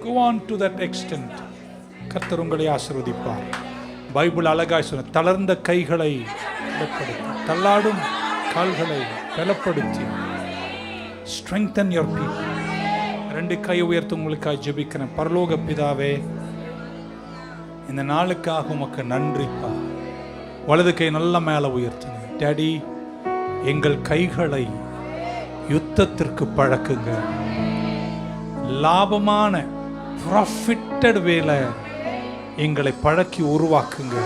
Go on to that extent. கர்த்தர் உங்களை ஆசீர்வதிப்பார். பைபிள் அழகாய் சொன்ன, தளர்ந்த கைகளை பலப்படுத்தி, தள்ளாடும் கால்களை பலப்படுத்தி, strengthen your people. 2 கை உயர்த்து உங்களுக்காக ஜெபிக்கிறேன். பரலோக பிதாவே, இந்த நாளுக்காக உமக்கு நன்றிப்பா. வலது கை நல்ல மேல உயர்த்துங்க. டாடி, எங்கள் கைகளை யுத்தத்திற்கு பழக்குங்க. லாபமான ப்ராஃபிட்டட் வேலை எங்களை பழக்கி உருவாக்குங்க.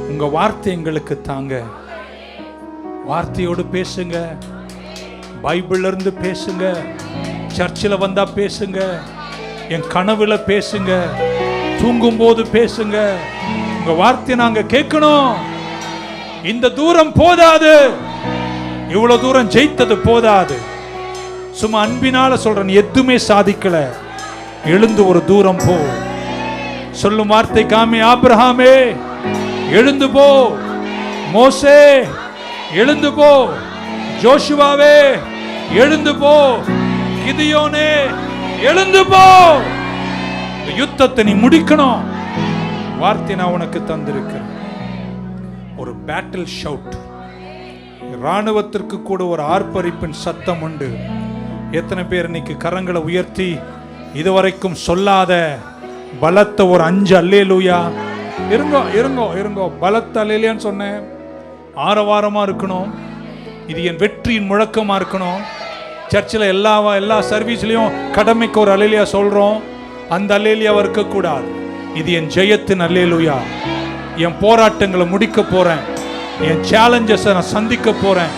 உங்க வார்த்தை எங்களுக்கு தாங்க. வார்த்தையோடு பேசுங்க. பைபிள்ல இருந்து பேசுங்க. சர்ச்சில் வந்தா பேசுங்க. என் கனவுல பேசுங்க. தூங்கும் போது பேசுங்க. உங்க வார்த்தை நாங்க கேட்கணும். இந்த தூரம் போதாது. இவ்வளவு தூரம் ஜெயித்தது போதாது. சும்மா அன்பினால சொல்றேன், எதுவுமே சாதிக்கல. எழுந்து ஒரு தூரம் போ. சொல்லும் வார்த்தை காமி. ஆபிரகாமே எழுந்து போ. மோசே எழுந்து போ. ஜோஷுவாவே எழுந்து போ. கிதியோனே எழுந்து போ. யுத்தத்தை நீ முடிக்கணும். வார்த்தை நான் உனக்கு தந்திருக்கிறேன். ஒரு பேட்டில் ஷவுட். ராணுவத்திற்கு கூட ஒரு ஆர்ப்பரிப்பின் சத்தம் உண்டு. எத்தனை பேர் இன்னைக்கு கரங்களை உயர்த்தி இதுவரைக்கும் சொல்லாத பலத்த ஒரு 5 அல்லேலூயா? இருங்கோ இருங்கோ இருங்கோ. பலத்த அல்லேலூயான்னு சொன்னேன். ஆரவாரமா இருக்கணும். இது என் வெற்றியின் முழக்கமா இருக்கணும். சர்ச்சில் எல்லா சர்வீஸ்லயும் கடமைக்கு ஒரு அல்லேலூயா சொல்றோம். அந்த அல்லேலூயாவா இருக்கக்கூடாது. இது என் ஜெயத்தின் அல்லேலூயா. என் போராட்டங்களை முடிக்க போறேன். என் சேலஞ்சஸை நான் சந்திக்க போறேன்.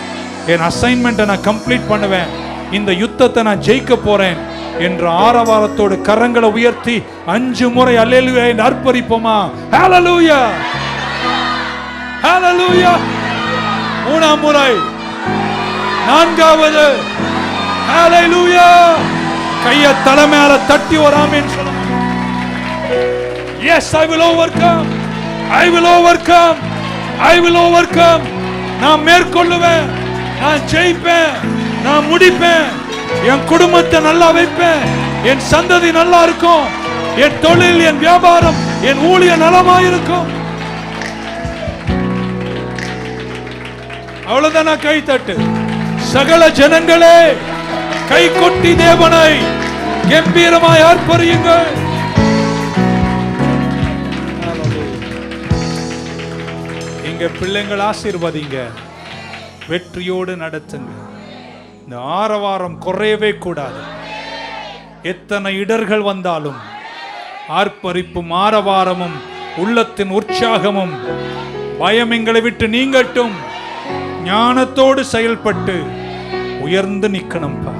என் அசைன்மெண்ட்டை நான் கம்ப்ளீட் பண்ணுவேன். இந்த யுத்தத்தை நான் ஜெயிக்க போறேன் என்ற ஆரவாரத்தோடு கரங்களை உயர்த்தி 5 முறை அல்லேலூயா என்று அர்ப்பணிப்போமா? ஹalleluya, ஹalleluya. 3ஆம் முறை, 4வது ஹalleluya. கையை தலை மேல தட்டி ஒரு ஆமென் சொல்லுங்க. Yes, I will overcome. I will overcome. I will overcome. நான் மேற்கொள்ளுவேன். நான் ஜெயிப்பேன். நான் முடிப்பேன். என் குடும்பத்தை நல்லா வைப்பேன். என் சந்ததி நல்லா இருக்கும். என் தொழில், என் வியாபாரம், என் ஊழியம் நலமாயிருக்கும். அவ்வளவுதானா? கை தட்டு. சகல ஜனங்களே கை கொட்டி தேவனை கம்பீரமாய் ஆர்ப்பரியுங்கள். இங்க பிள்ளைங்கள் ஆசீர்வதிங்க. வெற்றியோடு நடத்துங்க. இந்த ஆரவாரம் குறையவே கூடாது. எத்தனை இடர்கள் வந்தாலும் ஆர்ப்பரிப்பும் ஆரவாரமும் உள்ளத்தின் உற்சாகமும் பயம் எங்களை விட்டு நீங்கட்டும். ஞானத்தோடு செயல்பட்டு உயர்ந்து நிற்கணும்பா.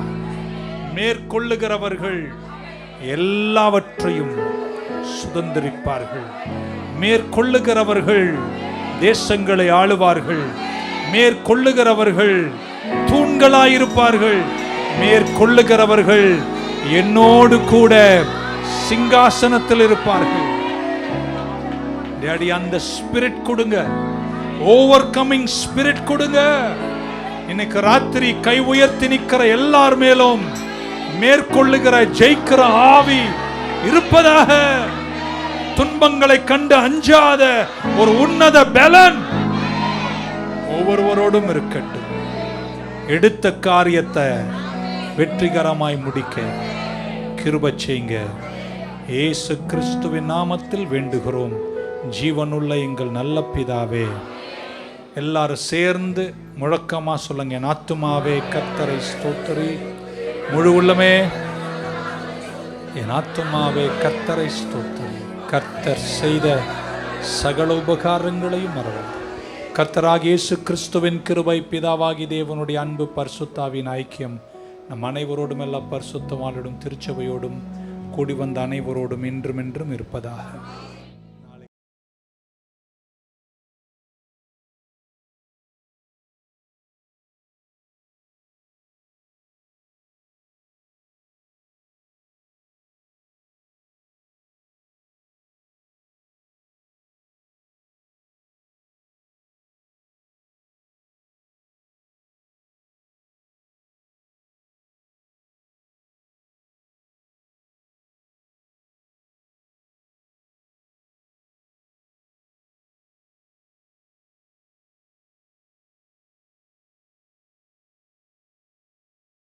மேற்கொள்ளுகிறவர்கள் எல்லாவற்றையும் சுதந்திரிப்பார்கள். மேற்கொள்ளுகிறவர்கள் தேசங்களை ஆளுவார்கள். மேற்கொள்ளுகிறவர்கள் தூண்களாயிருப்பார்கள். மேற்கொள்ளுகிறவர்கள் என்னோடு கூட சிங்காசனத்தில் இருப்பார்கள். டாடி, அந்த ஸ்பிரிட் கொடுங்க. ஓவர் கமிங் ஸ்பிரிட் கொடுங்க. இன்னைக்கு ராத்திரி கை உயர்த்தி நிற்கிற எல்லார் மேலும் மேற்கொள்ளுகிற ஜெயிக்கிற ஆவி இருப்பதாக. துன்பங்களை கண்டு அஞ்சாத ஒரு உன்னத பலன் ஒவ்வொருவரோடும் இருக்கட்டும். எடுத்த காரியத்தை வெற்றிகரமாய் முடிக்க கிருபை செய்யுங்க. இயேசு கிறிஸ்துவின் நாமத்தில் வேண்டுகிறோம் ஜீவனுள்ள எங்கள் நல்ல பிதாவே. எல்லாரும் சேர்ந்து முழக்கமா சொல்லுங்க. என் ஆத்துமாவே கர்த்தரை ஸ்தோத்திரி. முழு உள்ளமே என் ஆத்துமாவே கர்த்தரை ஸ்தோத்திரி. கர்த்தர் செய்த சகல உபகாரங்களையும் மறவாதே. கர்த்தராகிய இயேசு கிறிஸ்துவின் கிருபை, பிதாவாகி தேவனுடைய அன்பு, பரிசுத்தாவின் ஐக்கியம் நம் அனைவரோடும், எல்லா பரிசுத்தவான்களோடும் திருச்சபையோடும் கூடி வந்த அனைவரோடும் இன்றும் என்றும் இருப்பதாக.